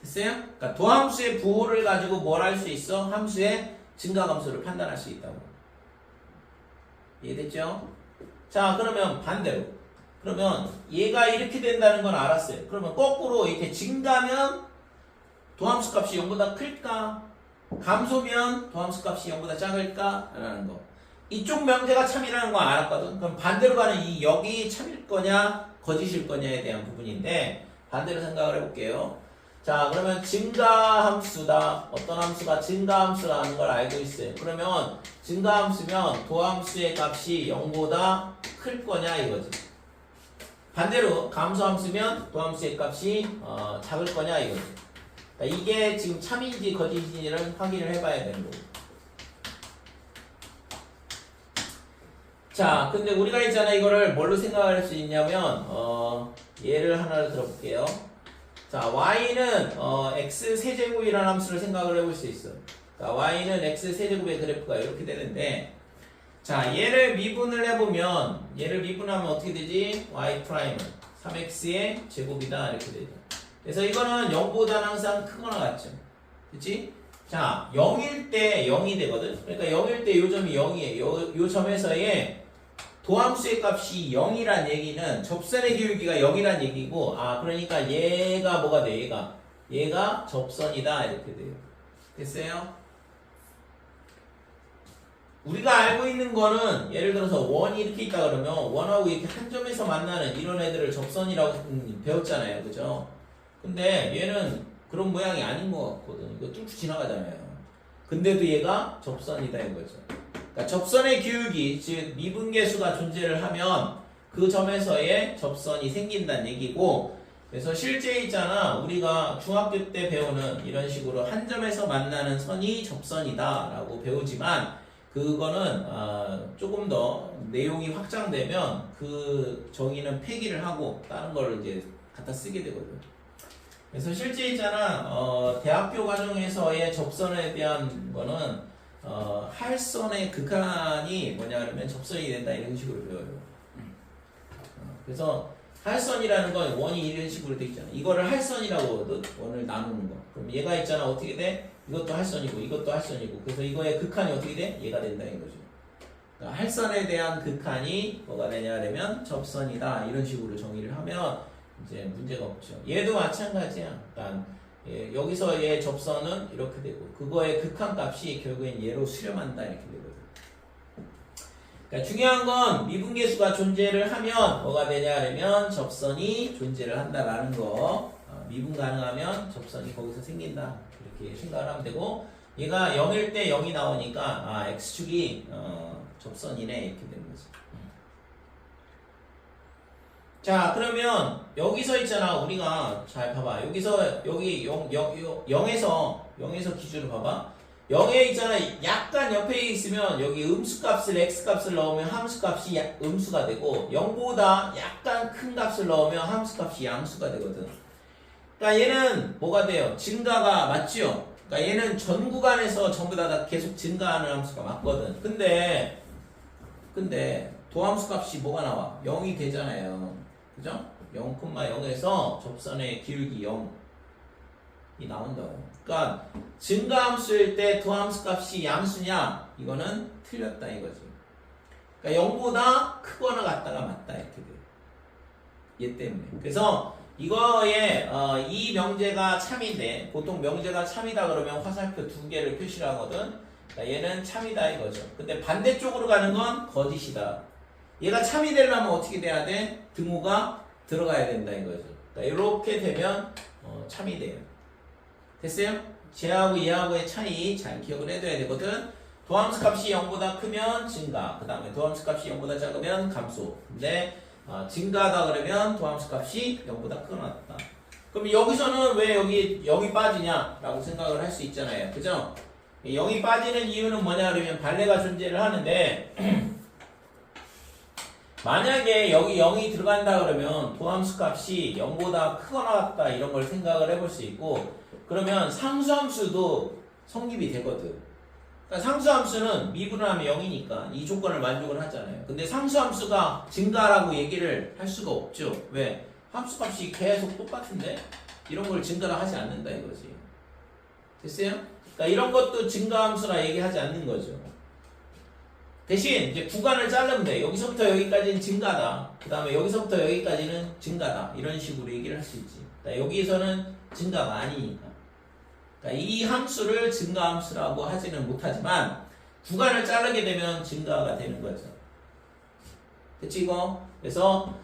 됐어요? 그러니까 도함수의 부호를 가지고 뭘 할 수 있어? 함수의 증가 감소를 판단할 수 있다고. 이해됐죠? 자, 그러면 반대로, 그러면 얘가 이렇게 된다는 건 알았어요. 그러면 거꾸로 이렇게 증가면 도함수 값이 0보다 클까? 감소면 도함수 값이 0보다 작을까? 라는 거. 이쪽 명제가 참이라는 거 알았거든. 그럼 반대로 가는 이 여기 참일 거냐 거짓일 거냐에 대한 부분인데, 반대로 생각을 해볼게요. 자, 그러면 증가함수다. 어떤 함수가 증가함수라는 걸 알고 있어요. 그러면 증가함수면 도함수의 값이 0보다 클 거냐 이거지. 반대로 감소함수면 도함수의 값이 작을 거냐 이거지. 그러니까 이게 지금 참인지 거짓인지를 확인을 해봐야 되는 거고. 자, 근데 우리가 있잖아, 이거를 뭘로 생각할 수 있냐면 예를 하나를 들어볼게요. 자, y는 x 세제곱이라는 함수를 생각을 해볼 수 있어. 자, y는 x 세제곱의 그래프가 이렇게 되는데, 자, 얘를 미분을 해보면, 얘를 미분하면 어떻게 되지? y 프라임은 3x의 제곱이다 이렇게 되죠. 그래서 이거는 0보다는 항상 크거나 같죠. 그치? 자, 0일 때 0이 되거든. 그러니까 0일 때 요 점이 0이에요. 요 점에서의 도함수의 값이 0이란 얘기는 접선의 기울기가 0이란 얘기고, 그러니까 얘가 뭐가 돼? 얘가 접선이다 이렇게 돼요. 됐어요? 우리가 알고 있는 거는 예를 들어서 원이 이렇게 있다 그러면 원하고 이렇게 한 점에서 만나는 이런 애들을 접선이라고 배웠잖아요. 그죠? 근데 얘는 그런 모양이 아닌 것 같거든. 이거 뚫고 지나가잖아요. 근데도 얘가 접선이다 이거죠. 그러니까 접선의 기울기, 즉 미분계수가 존재를 하면 그 점에서의 접선이 생긴다는 얘기고, 그래서 실제 있잖아 우리가 중학교 때 배우는 이런 식으로 한 점에서 만나는 선이 접선이다 라고 배우지만 그거는 조금 더 내용이 확장되면 그 정의는 폐기를 하고 다른 걸 이제 갖다 쓰게 되거든. 그래서 실제 있잖아 대학교 과정에서의 접선에 대한 거는 할선의 극한이 뭐냐 그러면 접선이 된다 이런 식으로 배워요. 그래서 할선이라는 건 원이 이런 식으로 돼 있잖아. 이거를 할선이라고 하거든. 원을 나누는 거. 그럼 얘가 있잖아 어떻게 돼? 이것도 할선이고 이것도 할선이고 그래서 이거의 극한이 어떻게 돼? 얘가 된다 이거죠. 그러니까 할선에 대한 극한이 뭐가 되냐 그러면 접선이다 이런 식으로 정의를 하면 이제 문제가 없죠. 얘도 마찬가지야. 그러니까 여기서의 접선은 이렇게 되고 그거의 극한값이 결국엔 얘로 수렴한다 이렇게 되거든. 그러니까 중요한 건 미분계수가 존재를 하면 뭐가 되냐 그러면 접선이 존재를 한다라는 거. 미분 가능하면 접선이 거기서 생긴다 이렇게 생각을 하면 되고 얘가 0일 때 0이 나오니까 x축이 접선이네 이렇게 되는 거지. 자 그러면 여기서 있잖아 우리가 잘 봐봐 여기서 여기 0에서 기준으로 봐봐 0에 있잖아 약간 옆에 있으면 여기 음수값을 x값을 넣으면 함수값이 음수가 되고 0보다 약간 큰 값을 넣으면 함수값이 양수가 되거든. 그러니까 얘는 뭐가 돼요? 증가가 맞죠? 그러니까 얘는 전 구간에서 전부 다 계속 증가하는 함수가 맞거든. 근데 도함수 값이 뭐가 나와? 0이 되잖아요. 그죠? 0,0에서 접선의 기울기 0이 나온다고. 그러니까 증가함수일 때 도함수 값이 양수냐? 이거는 틀렸다 이거지. 그러니까 0보다 크거나 같다가 맞다 이렇게 돼. 얘 때문에. 그래서 이거에 이 명제가 참인데 보통 명제가 참이다 그러면 화살표 두 개를 표시를 하거든. 그러니까 얘는 참이다 이거죠. 근데 반대쪽으로 가는 건 거짓이다. 얘가 참이 되려면 어떻게 돼야 돼? 등호가 들어가야 된다 이거죠. 그러니까 이렇게 되면 참이 돼요. 됐어요? 쟤하고 얘하고의 차이 잘 기억을 해둬야 되거든. 도함수 값이 0보다 크면 증가, 그 다음에 도함수 값이 0보다 작으면 감소. 근데 증가하다 그러면 도함수 값이 0보다 크거나 같다. 그럼 여기서는 왜 여기 0이 빠지냐 라고 생각을 할 수 있잖아요. 그죠? 0이 빠지는 이유는 뭐냐 그러면 발레가 존재를 하는데 만약에 여기 0이 들어간다 그러면 도함수 값이 0보다 크거나 같다 이런 걸 생각을 해볼 수 있고 그러면 상수함수도 성립이 되거든. 그러니까 상수함수는 미분을 하면 0이니까 이 조건을 만족을 하잖아요. 근데 상수함수가 증가라고 얘기를 할 수가 없죠. 왜? 함수값이 계속 똑같은데 이런 걸 증가를 하지 않는다 이거지. 됐어요? 그러니까 이런 것도 증가함수라 얘기하지 않는 거죠. 대신 이제 구간을 자르면 돼. 여기서부터 여기까지는 증가다. 그 다음에 여기서부터 여기까지는 증가다. 이런 식으로 얘기를 할 수 있지. 그러니까 여기에서는 증가가 아니니까. 그러니까 이 함수를 증가함수라고 하지는 못하지만 구간을 자르게 되면 증가가 되는 거죠. 그치 이거? 그래서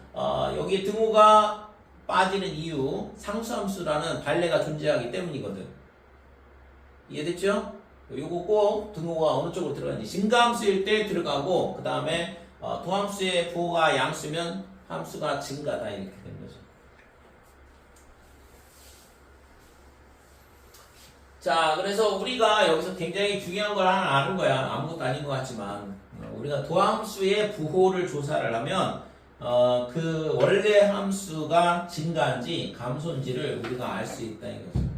여기 등호가 빠지는 이유 상수함수라는 발레가 존재하기 때문이거든. 이해됐죠? 요거 꼭 등호가 어느 쪽으로 들어가는지 증가함수일 때 들어가고 그 다음에 도함수의 부호가 양수면 함수가 증가다 이렇게 되는 거죠. 자 그래서 우리가 여기서 굉장히 중요한 걸 하나 아는 거야. 아무것도 아닌 것 같지만 우리가 도함수의 부호를 조사를 하면 그 원래 함수가 증가인지 감소인지를 우리가 알 수 있다 이거죠.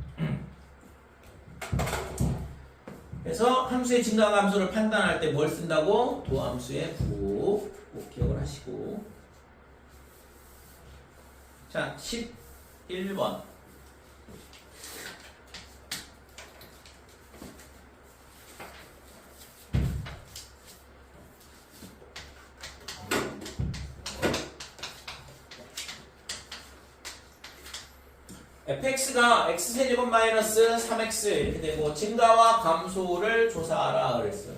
그래서 함수의 증가 감소를 판단할 때 뭘 쓴다고? 도함수의 부호 꼭 기억을 하시고. 자 11번 fx가 x세제곱 마이너스 3x 이렇게 되고 증가와 감소를 조사하라 그랬어요.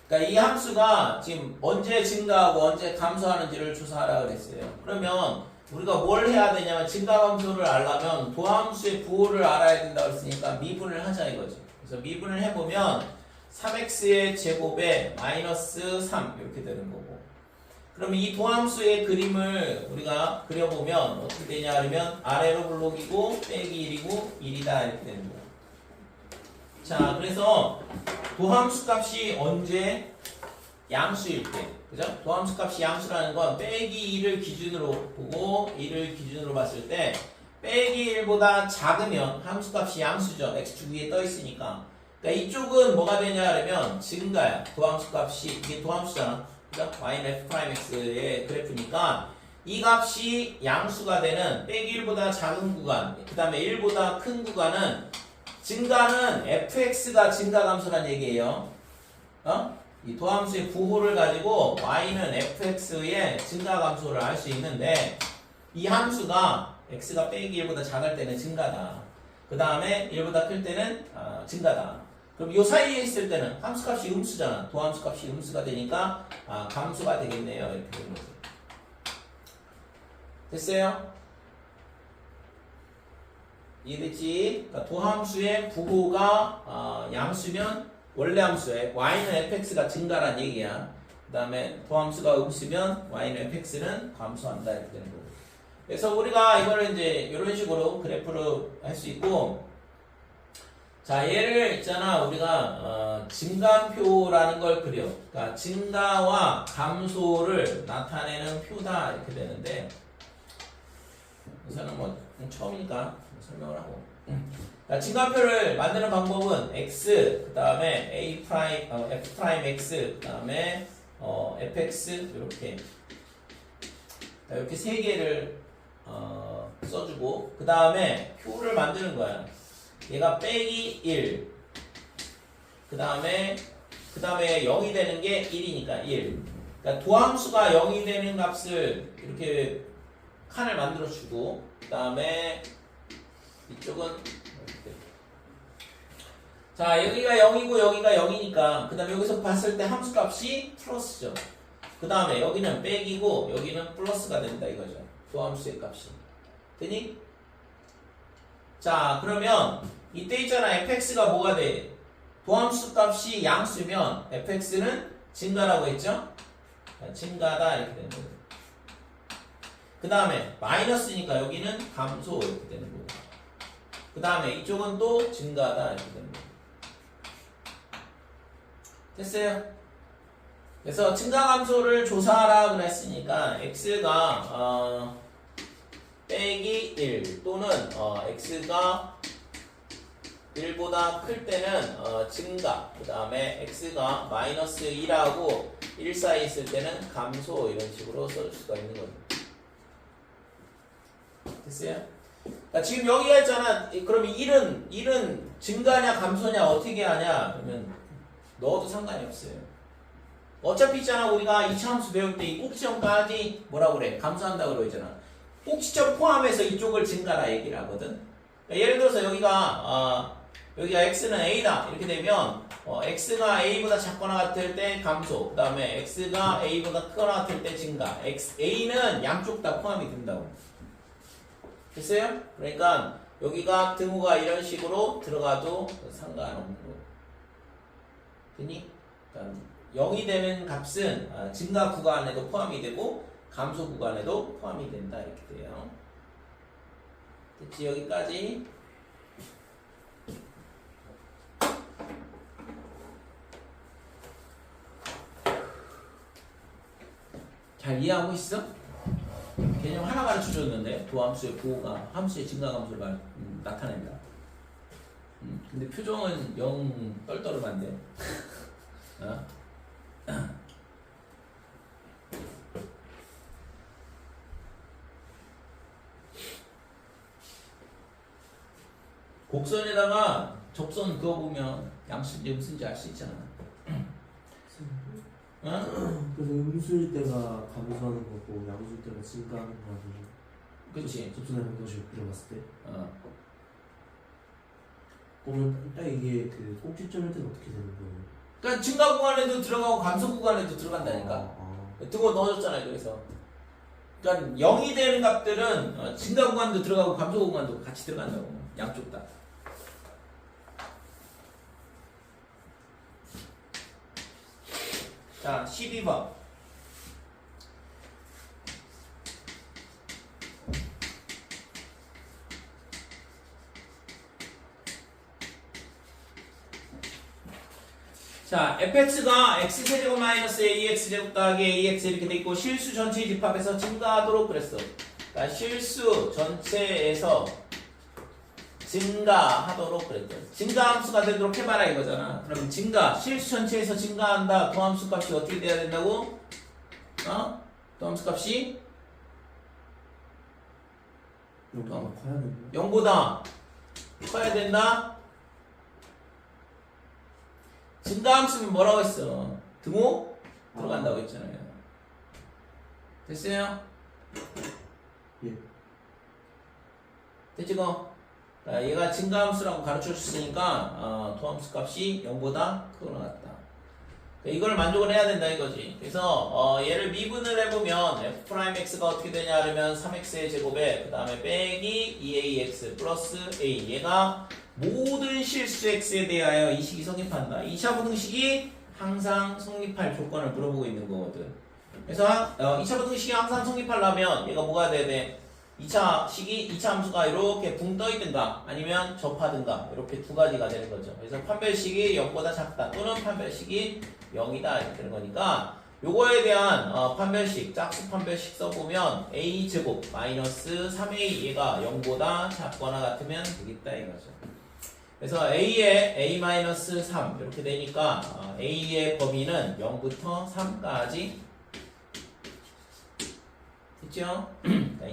그러니까 이 함수가 지금 언제 증가하고 언제 감소하는지를 조사하라 그랬어요. 그러면 우리가 뭘 해야 되냐면 증가 감소를 알려면 도함수의 부호를 알아야 된다고 했으니까 미분을 하자 이거지. 그래서 미분을 해보면 3x의 제곱에 마이너스 3 이렇게 되는 거고 그러면 이 도함수의 그림을 우리가 그려보면 어떻게 되냐 하면 아래로 블록이고 빼기 1이고 1이다 이렇게 되는 거야. 자, 그래서 도함수 값이 언제 양수일 때, 그죠? 도함수 값이 양수라는 건 빼기 1을 기준으로 보고 1을 기준으로 봤을 때 빼기 1보다 작으면 함수 값이 양수죠. x축 위에 떠 있으니까. 그러니까 이쪽은 뭐가 되냐 하면 증가야. 도함수 값이 이게 도함수잖아. 그죠? y는 f'x의 그래프니까 이 값이 양수가 되는 빼기 1보다 작은 구간, 그 다음에 1보다 큰 구간은 증가는 fx가 증가감소란 얘기예요. 이 도함수의 부호를 가지고 y는 fx의 증가감소를 알 수 있는데 이 함수가 x가 빼기 1보다 작을 때는 증가다. 그 다음에 1보다 클 때는 증가다. 그럼 이 사이에 있을 때는 함수값이 음수잖아. 도함수값이 음수가 되니까 감수가 되겠네요. 이렇게 되는 거죠. 됐어요? 이해됐지? 그러니까 도함수의 부호가 양수면 원래 함수에 y는 fx가 증가란 얘기야. 그 다음에 도함수가 음수면 y는 fx는 감소한다 이렇게 되는 거고. 그래서 우리가 이거를 이제 이런 식으로 그래프로 할 수 있고, 자 얘를 있잖아 우리가 증가표라는 걸 그려. 그러니까 증가와 감소를 나타내는 표다 이렇게 되는데, 우선은 뭐 처음이니까 설명을 하고. 그러니까 증가표를 만드는 방법은 x 그 다음에 a 프라임 f 프라임 x 그 다음에 fx 이렇게 세 개를 써주고 그 다음에 표를 만드는 거야. 얘가 빼기 1 그 다음에 0이 되는 게 1이니까 1. 그러니까 도함수가 0이 되는 값을 이렇게 칸을 만들어 주고 그 다음에 이쪽은 자 여기가 0이고 여기가 0이니까 그 다음에 여기서 봤을 때 함수값이 플러스죠. 그 다음에 여기는 빼기고 여기는 플러스가 된다 이거죠. 도함수의 값이 되니? 자 그러면 이때 있잖아 fx가 뭐가 돼? 도함수 값이 양수면 fx는 증가라고 했죠? 증가다 이렇게 되는 거예요. 그 다음에 마이너스니까 여기는 감소 이렇게 되는 거고 그 다음에 이쪽은 또 증가다 이렇게 되는 거예요. 됐어요? 그래서 증가감소를 조사하라고 했으니까 x가 빼기 1 또는 x가 1보다 클 때는 증가 그 다음에 x가 마이너스 1하고 1 사이에 있을 때는 감소 이런 식으로 써줄 수가 있는 거죠. 됐어요? 그러니까 지금 여기가 있잖아. 그러면 1은 증가냐 감소냐 어떻게 하냐 그러면 넣어도 상관이 없어요. 어차피 있잖아 우리가 2차 함수 배울 때 이 꼭지점까지 뭐라고 그래? 감소한다고 그러잖아. 꼭지점 포함해서 이쪽을 증가라 얘기를 하거든. 그러니까 예를 들어서 여기가 x는 a다 이렇게 되면 x가 a보다 작거나 같을 때 감소 그 다음에 x가 a보다 크거나 같을 때 증가 a는 양쪽 다 포함이 된다고. 됐어요? 그러니까 여기가 등호가 이런 식으로 들어가도 상관없는 거. 되니? 그러니까 0이 되는 값은 증가 구간에도 포함이 되고 감소 구간에도 포함이 된다 이렇게 돼요. 됐지? 여기까지. 잘 이해하고 있어? 개념 하나 가르쳐줬는데 도함수의 부호가 함수의 증가 감소를 나타낸다. 근데 표정은 영 떨떠름한데. 곡선에다가 접선 그어보면 양수인지 음수인지 알 수 있잖아. 그래서 음수일 때가 감소하는 거고 양수일 때가 증가하는 거고. 그렇지. 접선하는 것을 그려봤을 때. 그러면 딱 이게 그 꼭지점일 때는 어떻게 되는 거예요? 그러니까 증가 구간에도 들어가고 감소 구간에도 들어간다니까. 등호 넣어줬잖아요. 그래서 그러니까 0이 되는 값들은 증가 구간도 들어가고 감소 구간도 같이 들어간다고. 양쪽 다. 자 12번 자, fx가 x제곱 마이너스 ax제곱 더하기 ax 이렇게 돼 있고 실수 전체 집합에서 증가하도록 그랬어. 그러니까 실수 전체에서 증가하도록 그랬거든. 증가함수가 되도록 해봐라 이거잖아. 그럼 실수 전체에서 증가한다. 도함수 값이 어떻게 돼야 된다고? 도함수 값이 여기가 커야 되나? 0보다 커야 된다. 증가함수는 뭐라고 했어? 등호 들어간다고 했잖아요. 됐어요? 예. 됐지고? 얘가 증가함수라고 가르쳐 줬으니까 도함수 값이 0보다 크거나 같다. 이걸 만족을 해야 된다 이거지. 그래서 얘를 미분을 해보면 f'x가 어떻게 되냐 하면 3x의 제곱에 그 다음에 빼기 2ax 플러스 a, 얘가 모든 실수 x에 대하여 이 식이 성립한다. 2차 부등식이 항상 성립할 조건을 물어보고 있는 거거든. 그래서 2차 부등식이 항상 성립하려면 얘가 뭐가 돼야 돼? 2차 함수가 이렇게 붕 떠있든가 아니면 접하든가 이렇게 두 가지가 되는 거죠. 그래서 판별식이 0보다 작다 또는 판별식이 0이다 이렇게 되는 거니까 요거에 대한 판별식, 짝수 판별식 써보면 a제곱 마이너스 3a 얘가 0보다 작거나 같으면 되겠다 이거죠. 그래서 a의 a-3 이렇게 되니까 a의 범위는 0부터 3까지 됐죠?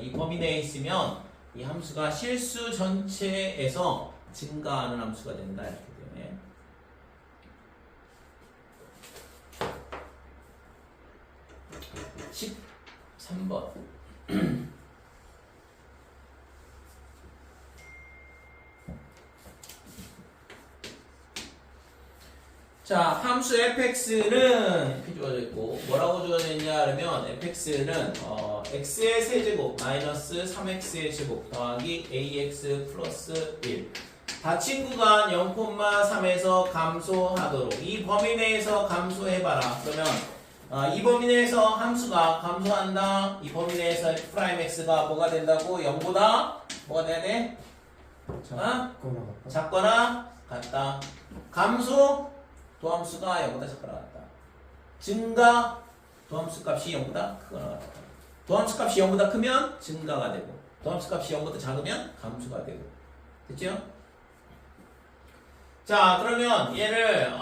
이 범위 내에 있으면 이 함수가 실수 전체에서 증가하는 함수가 된다 이렇게 되네. 십 13번 자, 함수 fx는 이렇게 주어져 있고 뭐라고 주어져 있냐 하면 fx는 x의 세제곱 마이너스 3x의 제곱 더하기 ax 플러스 1 닫힌 구간 0,3에서 감소하도록 이 범위 내에서 감소해봐라. 그러면 이 범위 내에서 함수가 감소한다. 이 범위 내에서 f'x가 뭐가 된다고? 0보다 뭐가 돼야 돼? 작거나 같다. 감소 도함수가 0보다 작거나 같다. 증가 도함수 값이 0보다 크거나 같다. 도함수 값이 0보다 크면 증가가 되고 도함수 값이 0보다 작으면 감소가 되고 됐죠? 자 그러면 얘를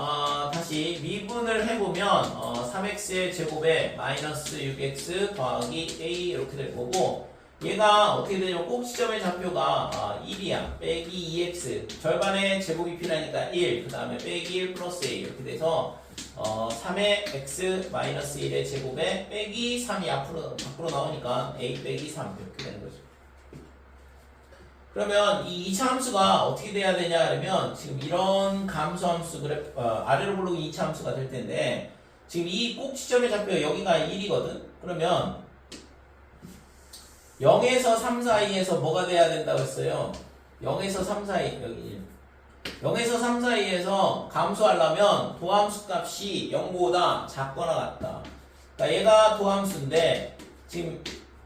다시 미분을 해보면 3x의 제곱에 마이너스 6x 더하기 a 이렇게 될 거고 얘가 어떻게 되냐면 꼭 지점의 좌표가 1이야. 빼기 2x 절반의 제곱이 필요하니까 1 그 다음에 빼기 1 플러스 a 이렇게 돼서 3의 x 마이너스 1의 제곱에 빼기 3이 밖으로 나오니까 a 빼기 3 이렇게 되는 거죠. 그러면 이 2차 함수가 어떻게 돼야 되냐 그러면 지금 이런 감소함수 그래프 아래로 블록이 2차 함수가 될 텐데 지금 이 꼭 지점의 좌표 여기가 1이거든. 그러면 0에서 3 사이에서 뭐가 돼야 된다고 했어요? 0에서 3 사이 여기 0에서 3 사이에서 감소하려면 도함수 값이 0보다 작거나 같다. 그러니까 얘가 도함수인데 지금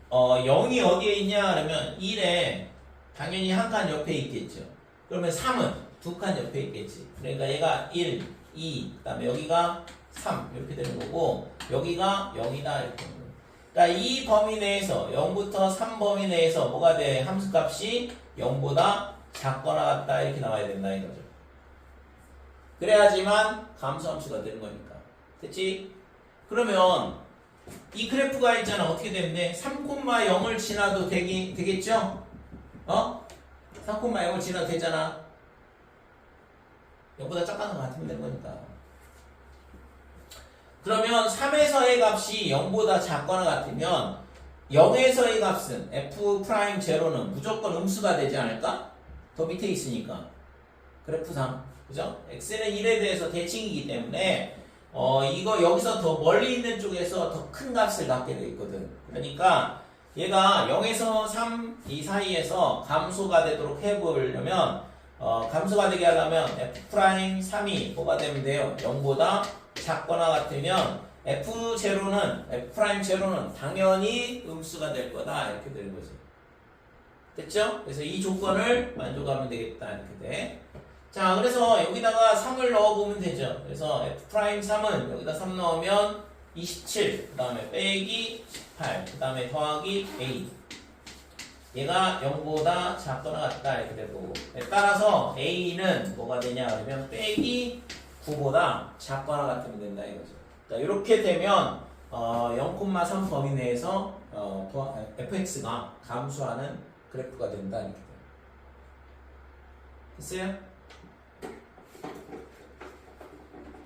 0이 어디에 있냐 그러면 1에 당연히 한 칸 옆에 있겠죠. 그러면 3은 두 칸 옆에 있겠지. 그러니까 얘가 1, 2, 그 다음에 여기가 3 이렇게 되는 거고 여기가 0이다 이렇게 되는 거예요. 그러니까 이 범위 내에서 0부터 3 범위 내에서 뭐가 돼? 함수값이 0보다 작거나 같다 이렇게 나와야 된다 이거죠. 그래야지만 감소함수가 되는 거니까. 됐지? 그러면 이 그래프가 있잖아. 어떻게 되면 돼? 3,0을 지나도 되겠죠? 3,0을 지나도 되잖아. 0보다 작거나 같으면 되는 거니까. 그러면 3에서의 값이 0보다 작거나 같으면 0에서의 값은 f'0는 무조건 음수가 되지 않을까? 더 밑에 있으니까 그래프상 그죠? x는 1에 대해서 대칭이기 때문에 이거 여기서 더 멀리 있는 쪽에서 더 큰 값을 갖게 돼 있거든. 그러니까 얘가 0에서 3 이 사이에서 감소가 되도록 해보려면 감소가 되게 하려면 f'3이 뭐가 되면 돼요? 0보다 작거나 같으면 f'0는 당연히 음수가 될 거다 이렇게 되는 거지. 됐죠? 그래서 이 조건을 만족하면 되겠다 이렇게 돼. 자, 그래서 여기다가 3을 넣어보면 되죠. 그래서 F'3은 여기다 3 넣으면 27, 그 다음에 빼기 18, 그 다음에 더하기 A. 얘가 0보다 작거나 같다 이렇게 되고, 따라서 A는 뭐가 되냐 그러면 빼기 9보다 작거나 같으면 된다 이거죠. 자, 이렇게 되면 0,3 범위 내에서 fx가 감소하는 그래프가 된다 이렇게 돼요. 됐어요?